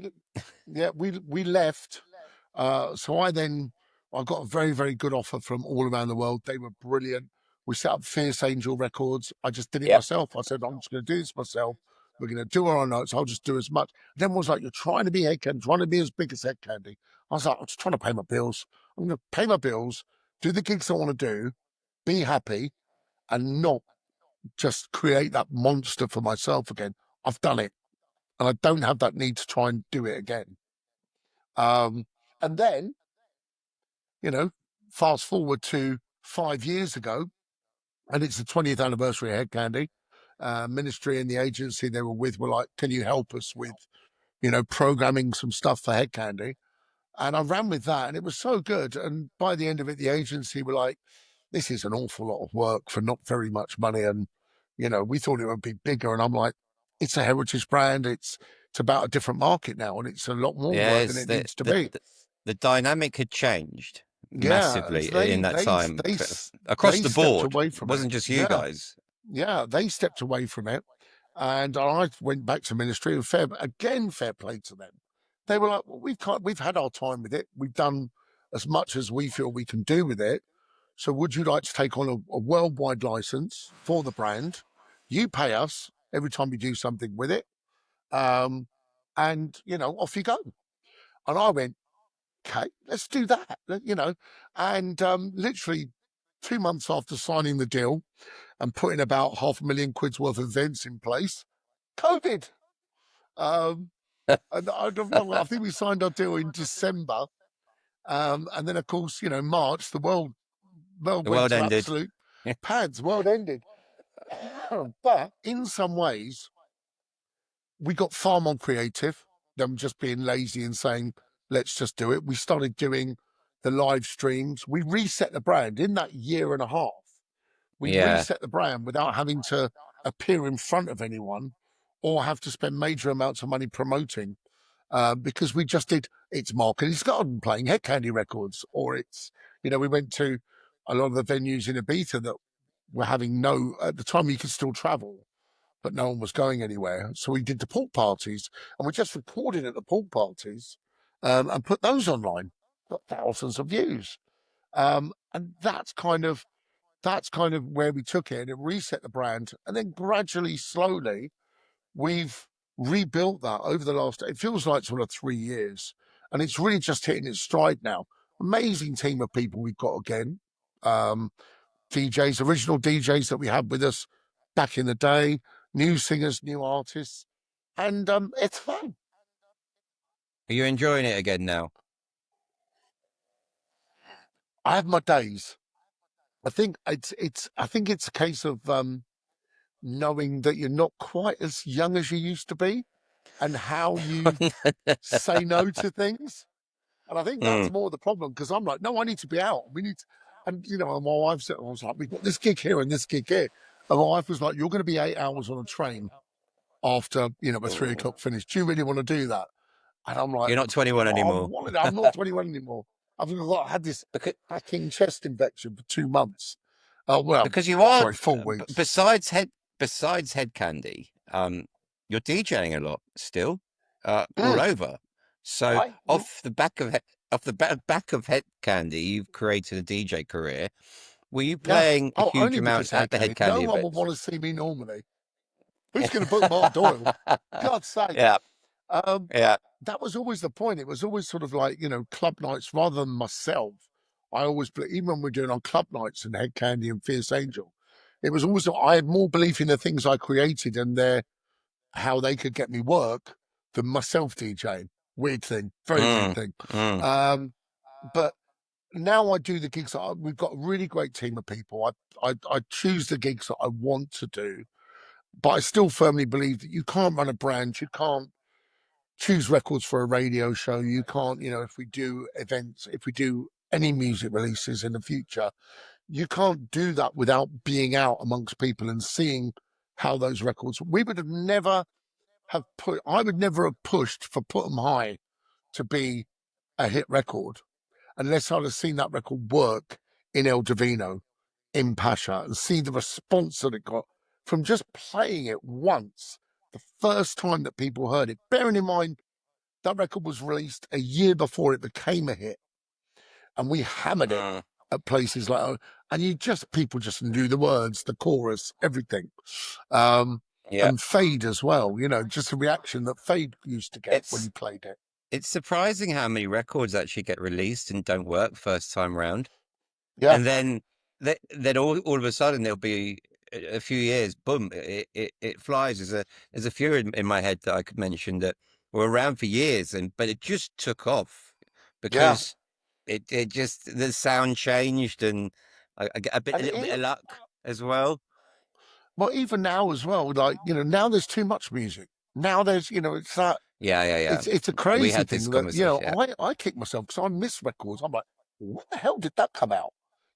We left. So I got a very, very good offer from all around the world. They were brilliant. We set up Fierce Angel Records. I just did it myself. I said, I'm just going to do this myself. We're going to do our own notes. I'll just do as much. And everyone was like, you're trying to be Hed Kandi, trying to be as big as Hed Kandi. I was like, I'm just trying to pay my bills. I'm going to pay my bills, do the gigs I want to do, be happy, and not just create that monster for myself again. I've done it, and I don't have that need to try and do it again. And then, you know, fast forward to 5 years ago, and it's the 20th anniversary of Hed Kandi. Ministry and the agency they were with were like, can you help us with, you know, programming some stuff for Hed Kandi? And I ran with that, and it was so good. And by the end of it, the agency were like, this is an awful lot of work for not very much money. And, you know, we thought it would be bigger. And I'm like, it's a heritage brand. It's about a different market now, and it's a lot more work than it needs to be. The dynamic had changed massively in that time across the board. It wasn't just you guys. Yeah, they stepped away from it, and I went back to ministry. And fair play to them. They were like, well, we've had our time with it. We've done as much as we feel we can do with it. So would you like to take on a worldwide license for the brand? You pay us every time you do something with it. And, you know, off you go. And I went, okay, let's do that, you know. And literally 2 months after signing the deal and putting about £500,000 worth of events in place, COVID. And I think we signed our deal in December. And then, of course, you know, March, the world went to ended. Absolute pads. World ended. But in some ways, we got far more creative than just being lazy and saying, let's just do it. We started doing the live streams. We reset the brand in that year and a half. We reset the brand without having to appear in front of anyone or have to spend major amounts of money promoting, because we just did, it's Mark and his garden playing Hed Kandi records, or it's, you know, we went to a lot of the venues in Ibiza that were having at the time you could still travel, but no one was going anywhere. So we did the pool parties, and we just recorded at the pool parties and put those online. Got thousands of views. And that's kind of where we took it, and it reset the brand. And then gradually, slowly, we've rebuilt that over the last, it feels like sort of 3 years. And it's really just hitting its stride now. Amazing team of people we've got again. DJs, original DJs that we had with us back in the day, new singers, new artists, and it's fun. Are you enjoying it again now? I have my days. I think it's a case of knowing that you're not quite as young as you used to be, and how you say no to things. And I think that's more the problem, because I'm like, no, I need to be out. We need to, and you know, my wife said, I was like, we've got this gig here and this gig here. And my wife was like, you're going to be 8 hours on a train after, you know, a 3 o'clock finish. Do you really want to do that? And I'm like, you're not 21 anymore. I'm not 21 anymore. I had this hacking chest infection for 2 months. Well, because you are, sorry, 4 weeks. Besides Hed Kandi, you're DJing a lot still, all over. So I off the back of back of Head Candy, you've created a DJ career. Were you yeah. playing a Oh, huge only amount because at Hed the Head Kandi. No Candy one would events? want to see me normally. Who's going to book Mark Doyle? God's sake. Yeah, Um, yeah. that was always the point. It was always sort of like, club nights rather than myself. I always, even when we're doing on club nights and Hed Kandi and Fierce Angel, it was always, I had more belief in the things I created and how they could get me work than myself DJing. Weird thing, very weird Mm, thing. mm. Um, but now I do the gigs. We've got a really great team of people. I choose the gigs that I want to do, but I still firmly believe that you can't run a brand. You can't choose records for a radio show. You can't, if we do events, if we do any music releases in the future, you can't do that without being out amongst people and seeing how those records. We would have never have put. I would never have pushed for Put 'Em High to be a hit record unless I'd have seen that record work in El Divino, in Pacha, and see the response that it got from just playing it once, the first time that people heard it. Bearing in mind, that record was released a year before it became a hit, and we hammered it Mm. at places like, and people just knew the words, the chorus, everything. Um, Yeah, and Fade as well, just the reaction that Fade used to get when it's he played it. it's surprising how many records actually get released and don't work first time round, Yeah, and then all of a sudden there'll be a few years, boom, it flies. There's a few in my head that I could mention that were around for years, and but it just took off yeah. because it just the sound changed and I get a And little bit of luck as well. well, even now as well, like, now there's too much music. Now there's, it's that, Yeah, yeah, yeah. it's a We crazy had this thing that, conversation. Yeah, I kick myself because I miss records. I'm like, what the hell did that come out?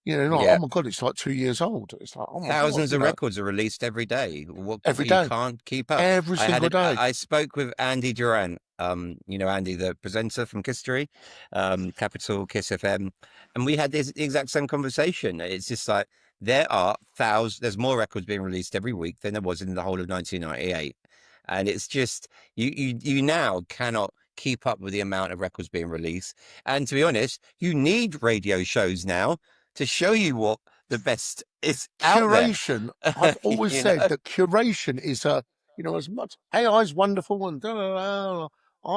Like, oh yeah. my God, it's like 2 years old. It's like, oh my God, Thousands of records are released every day. What every you day, can't keep up. every single day. I spoke with Andy Duran, Andy, the presenter from History, Capital Kiss FM, and we had this exact same conversation. It's just like there's more records being released every week than there was in the whole of 1998, and it's just you now cannot keep up with the amount of records being released. And to be honest, you need radio shows now to show you what the best is out there. Curation, I've always You know? said that curation is as much AI is wonderful and I'll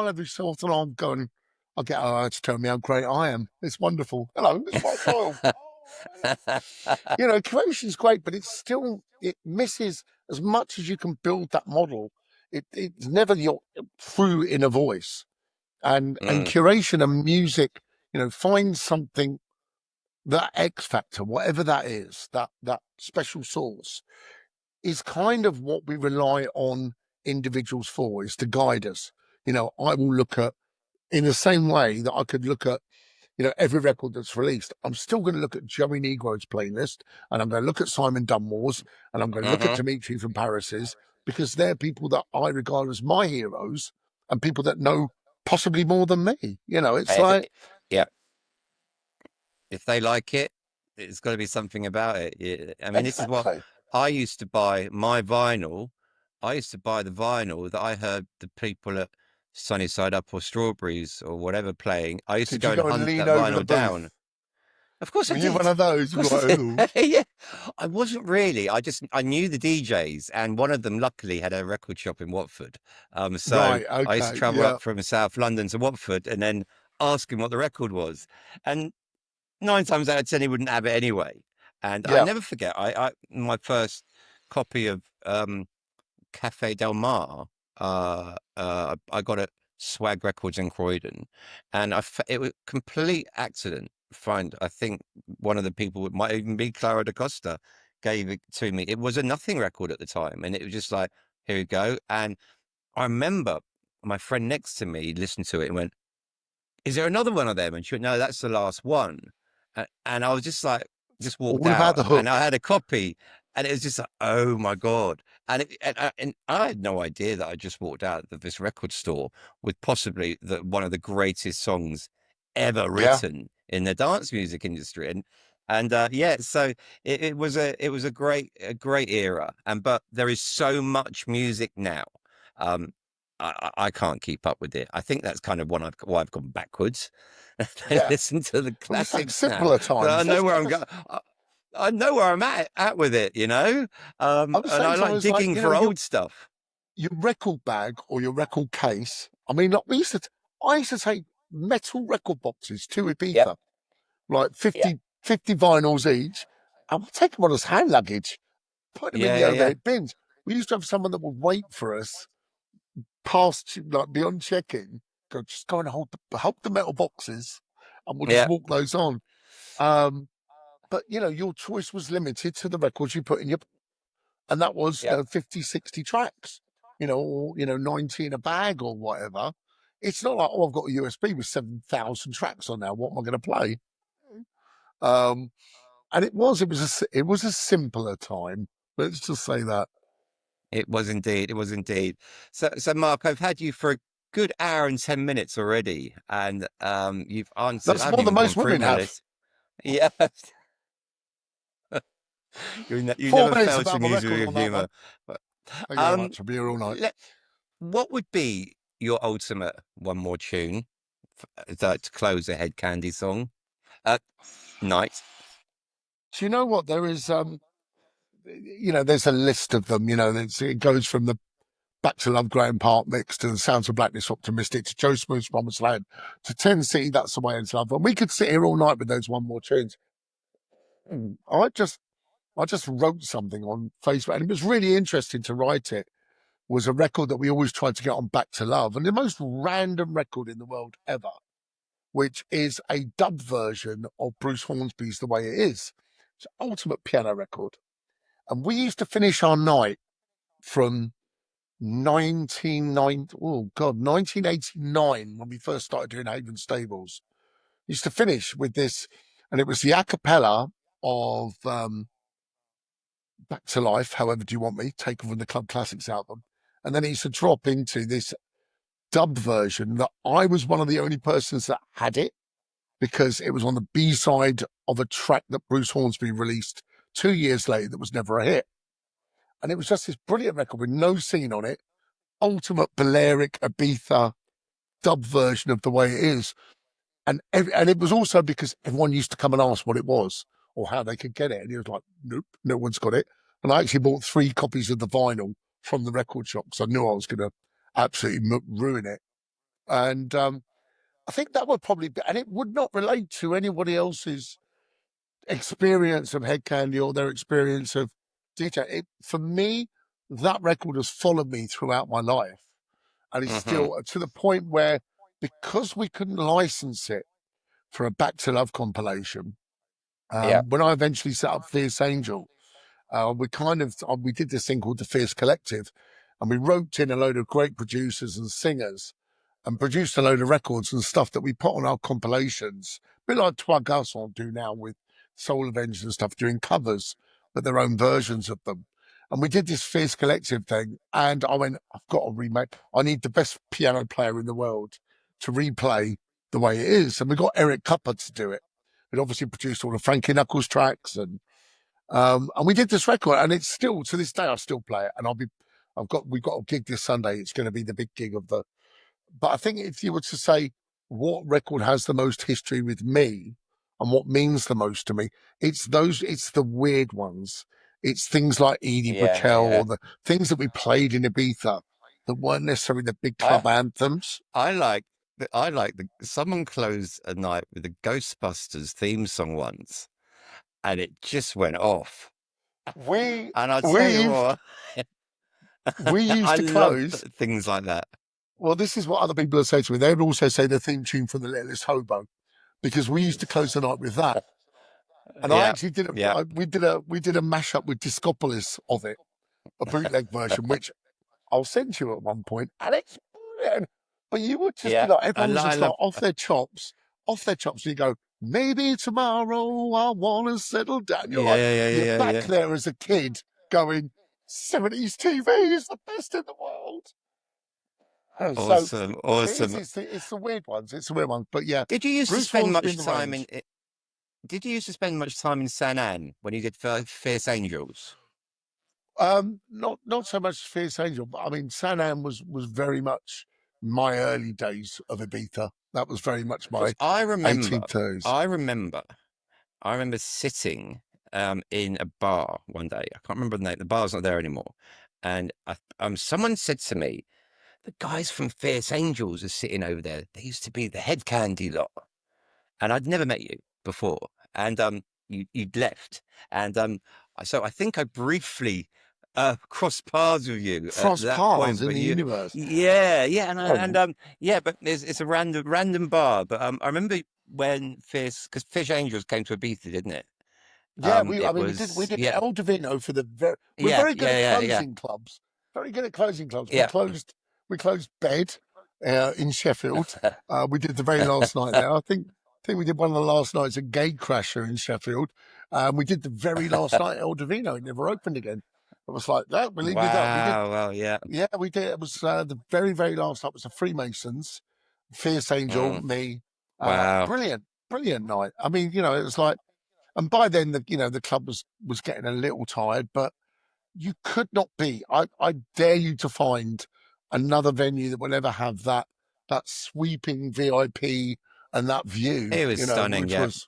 every so often I'll go and I'll get AI to tell me how great I am. It's wonderful. Hello, it's my Doyle. Curation is great, but it misses as much as you can build that model. It's never your true inner voice. And Mm, curation and music, find something, that X factor, whatever that is, that special sauce, is kind of what we rely on individuals for, is to guide us. I will look at, in the same way that I could look at, every record that's released, I'm still going to look at Joey Negro's playlist, and I'm going to look at Simon Dunmore's, and I'm going to look at hmm Dimitri from Paris's, because they're people that I regard as my heroes and people that know possibly more than me. It's If like, it, yeah, if they like it, it's got to be something about it. I mean, this is what exactly. I used to buy my vinyl. I used to buy the vinyl that I heard the people at Sunnyside Up or Strawberries or whatever playing. I used to Did go you and go and hunt lean that over the vinyl down. booth? Of course I Were you did. one of those? Of You're course I like, ooh. did. Yeah. I wasn't really. I knew the DJs, and one of them luckily had a record shop in Watford. So Right, I used to okay, travel yeah, up from South London to Watford and then ask him what the record was. And 9 times out of 10, he wouldn't have it anyway. And I yeah. never forget. I my first copy of Café del Mar. I got it Swag Records in Croydon, and it was a complete accident. I think one of the people, it might even be Clara da Costa, gave it to me. It was a nothing record at the time, and it was just like, here we go. And I remember my friend next to me listened to it and went, "Is there another one of them?" And she went, "No, that's the last one." And I was just like, just walked All about out, the and I hook. had a copy, and it was just like, oh my God. And I had no idea that I just walked out of this record store with possibly one of the greatest songs ever Yeah, written in the dance music industry. And yeah, so it was a great era. But there is so much music now. Um, I can't keep up with it. I think that's kind of why I've gone backwards. I Yeah. listen to the It was like classics now. simpler So I times. know There's where I'm never, going. I know where I'm at with it, you know. at the And same I time, like it's like, digging you know, for old stuff. your record bag or your record case. I mean, like I used to take metal record boxes to Yep. Ibiza, like Yeah. 50 vinyls each. And we'd take them on as hand luggage, put them in Yeah. the Yeah. Yeah. overhead bins. We used to have someone that would wait for us past, like beyond check-in, just go and hold the metal boxes and we'll just Yeah. walk those on. Um, but, you know, your choice was limited to the records you put in your, and that was, Yep. 50, 60 tracks, or, 90 in a bag or whatever. It's not like, oh, I've got a USB with 7,000 tracks on now. What am I going to play? Um, and it was a simpler time. Let's just say that. It was indeed. It was indeed. So Mark, I've had you for a good hour and 10 minutes already, and you've answered. I That's haven't more than even gone most through women my have. list. Yeah, you Four never minutes fail to about my amuse me record with your on that one. humour. But Thank you very um, much. I'll be here all night. what would be your ultimate one more tune to close a Head Candy song? Night. Do you know what? There's a list of them. It goes from the Back to Love Graham Park mix to the Sounds of Blackness Optimistic to Joe Smooth's Promised Land to 10 City, That's the Way It's Love. And we could sit here all night with those one more tunes. I just I just wrote something on Facebook and it was really interesting to write it. Was a record that we always tried to get on Back to Love and the most random record in the world ever, which is a dub version of Bruce Hornsby's The Way It Is. It's an ultimate piano record. And we used to finish our night from 1989, when we first started doing Haven Stables. Used to finish with this, and it was the a cappella of Back to Life, However Do You Want Me, taken from the Club Classics album. And then it used to drop into this dub version that I was one of the only persons that had it because it was on the B side of a track that Bruce Hornsby released 2 years later that was never a hit. And it was just this brilliant record with no scene on it, ultimate Balearic Ibiza dub version of The Way It Is. And it was also because everyone used to come and ask what it was or how they could get it. And he was like, nope, no one's got it. And I actually bought 3 copies of the vinyl from the record shop because I knew I was going to absolutely ruin it. And I think that would probably be, and it would not relate to anybody else's experience of Head Candy or their experience of DJ. For me, that record has followed me throughout my life. And it's Mm-hmm. still to the point where, because we couldn't license it for a Back to Love compilation, Yeah. when I eventually set up Fierce Angel, we did this thing called the Fierce Collective, and we roped in a load of great producers and singers and produced a load of records and stuff that we put on our compilations, a bit like Twag Us will do now with Soul Avengers and stuff, doing covers, but their own versions of them. And we did this Fierce Collective thing, and I went, I've got to remake. I need the best piano player in the world to replay The Way It Is, and we got Eric Cupper to do it. It obviously produced all the Frankie Knuckles tracks, and we did this record, and it's still to this day I still play it, and we've got a gig this Sunday. It's going to be the big gig of the. But I think if you were to say what record has the most history with me and what means the most to me, it's the weird ones. It's things like Edie Yeah. Brickell Yeah. or the things that we played in Ibiza that weren't necessarily the big I club anthems. I like the someone closed a night with the Ghostbusters theme song once, and it just went off. We And I'll tell you we what, we used I to love close. things like that. Well, this is what other people have said to me. They would also say the theme tune from The Littlest Hobo because we used to close the night with that. And I Yeah, actually did yeah, we did a mashup with Discopolis of it, a bootleg version, which I'll send you at one point, and it's brilliant. But you would just be yeah. like, everyone was I just like love. off their chops. And you go, maybe tomorrow I want to settle down. Yeah, yeah, yeah, You're yeah, back yeah. there as a kid going, 70s TV is the best in the world. So Awesome, it is, awesome. it's the weird ones. It's the weird ones. But yeah, Did you used to Bruce spend Hornsby much in the time range. Did you used to spend much time in San Anne when you did Fierce Angels? Not so much Fierce Angel, but I mean, San Am was very much my early days of Ibiza. That was very much Because my 1830s. I remember, I remember sitting in a bar one day. I can't remember the name. The bar's not there anymore. And someone said to me, the guys from Fierce Angels are sitting over there. They used to be the Hed Kandi lot. And I'd never met you before. And you'd left. And so I think I briefly crossed paths with you at Cross that paths point. in But the you, universe. yeah, Oh, yeah, but it's a random bar. But I remember when because Fish Angels came to Ibiza, didn't it? yeah, I It mean, we was did El Divino for the we're yeah, very good at yeah, yeah, closing clubs. Very good at closing clubs. yeah. We closed Bed in Sheffield. We did the very last night there. I think we did one of the last nights at Gatecrasher in Sheffield. We did the very last night at El Divino. It never opened again. It was like that. Believe me that we did. Wow. Well, yeah. Yeah, we did. It was the very last night was the Freemasons, Fierce Angel, Mm, me. wow. Brilliant night. I mean, you know, it was like. And by then, the club was getting a little tired, but you could not be. I dare you to find another venue that will ever have that sweeping VIP and that view. It was stunning, Which yeah. was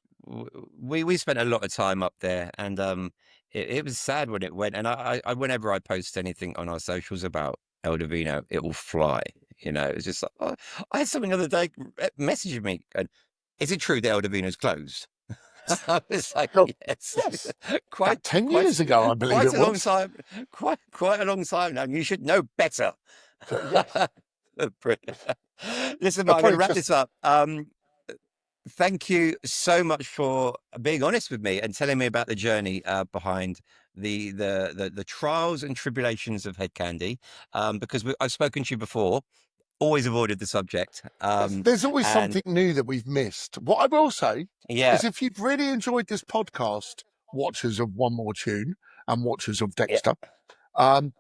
We spent a lot of time up there, and it was sad when it went. And I whenever I post anything on our socials about El Divino, it will fly. It's just like, oh, I had something the other day messaging me, and is it true that El Divino's closed? I was like, oh, yes, yes, quite about 10 years quite ago, I believe quite it a long was. time, quite a long time now. And you should know better. So yes, Brilliant. Listen, I Mark, I'm going probably to wrap just this up. Thank you so much for being honest with me and telling me about the journey behind the trials and tribulations of Hed Kandi. Because I've spoken to you before, always avoided the subject. there's always And something new that we've missed. What I will say yeah, is, if you've really enjoyed this podcast, watchers of One More Tune and watchers of yeah, Dexter, um,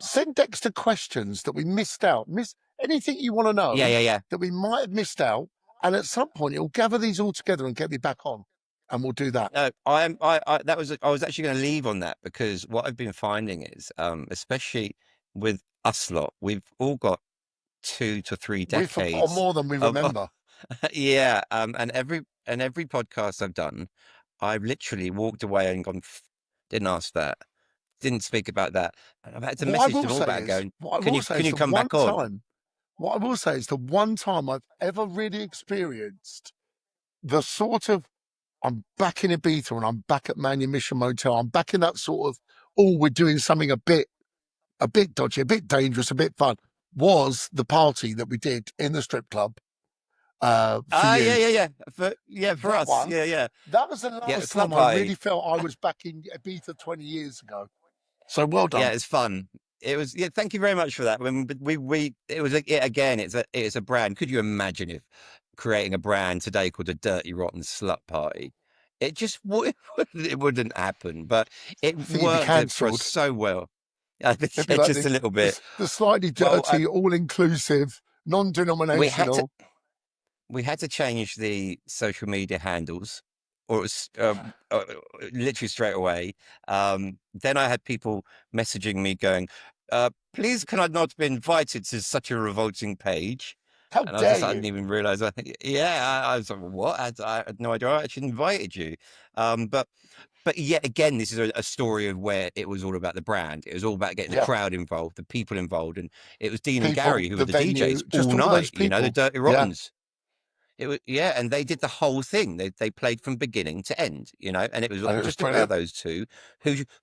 send Dexter questions that we missed out. Miss anything you want to know yeah. that we might have missed out, and at some point he'll gather these all together and get me back on, and we'll do that. No, I was actually going to leave on that because what I've been finding is, especially with us lot, we've all got 2 to 3 We've forgotten decades more than we of remember. yeah, and every podcast I've done, I've literally walked away and gone, didn't ask that, didn't speak about that. And I've had to message them all back going, can you come back on? What I will say is the one time I've ever really experienced the sort of I'm back in Ibiza and I'm back at Manumission Motel. I'm back in that sort of, oh, we're doing something a bit dodgy, a bit dangerous, a bit fun. Was the party that we did in the strip club for Ah, you? for That us. one, Yeah. that was the Yeah, the last club time I really party. felt I was back in Ibiza 20 years ago. So well Yeah, done. it's fun. It was, yeah, thank you very much for that. When it was like, yeah, again, it's a brand. Could you imagine if creating a brand today called the Dirty Rotten Slut Party? It just would, it wouldn't happen, but it I think you'd be worked it for us cancelled. so well. It'd be Yeah, like just a little bit. the slightly Well, dirty, all inclusive, non we had to denominational. we had to change the social media handles, or it was literally straight away. Then I had people messaging me going, "Please, can I not be invited to such a revolting page?" How And I dare didn't you? even realize. Yeah, I was like, "What?" I had no idea. I actually invited you, but yet again, this is a story of where it was all about the brand. It was all about getting the Yeah. crowd involved, the people involved, and it was Dean and People, Gary who were the the DJs venue, just all all night. those The people. Dirty Yeah. Rottens. It was, yeah, and they did the whole thing. They played from beginning to end, and it was And it was just about brilliant. those two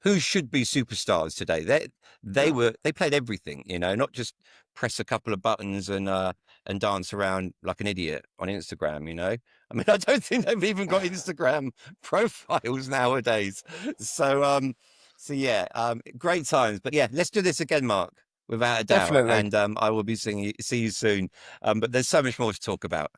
who should be superstars today. Yeah. They played everything, not just press a couple of buttons and dance around like an idiot on Instagram. I mean, I don't think they've even got Instagram profiles nowadays. So yeah, great times. But yeah, let's do this again, Mark, without a doubt. Definitely. And I will be see you soon. But there's so much more to talk about.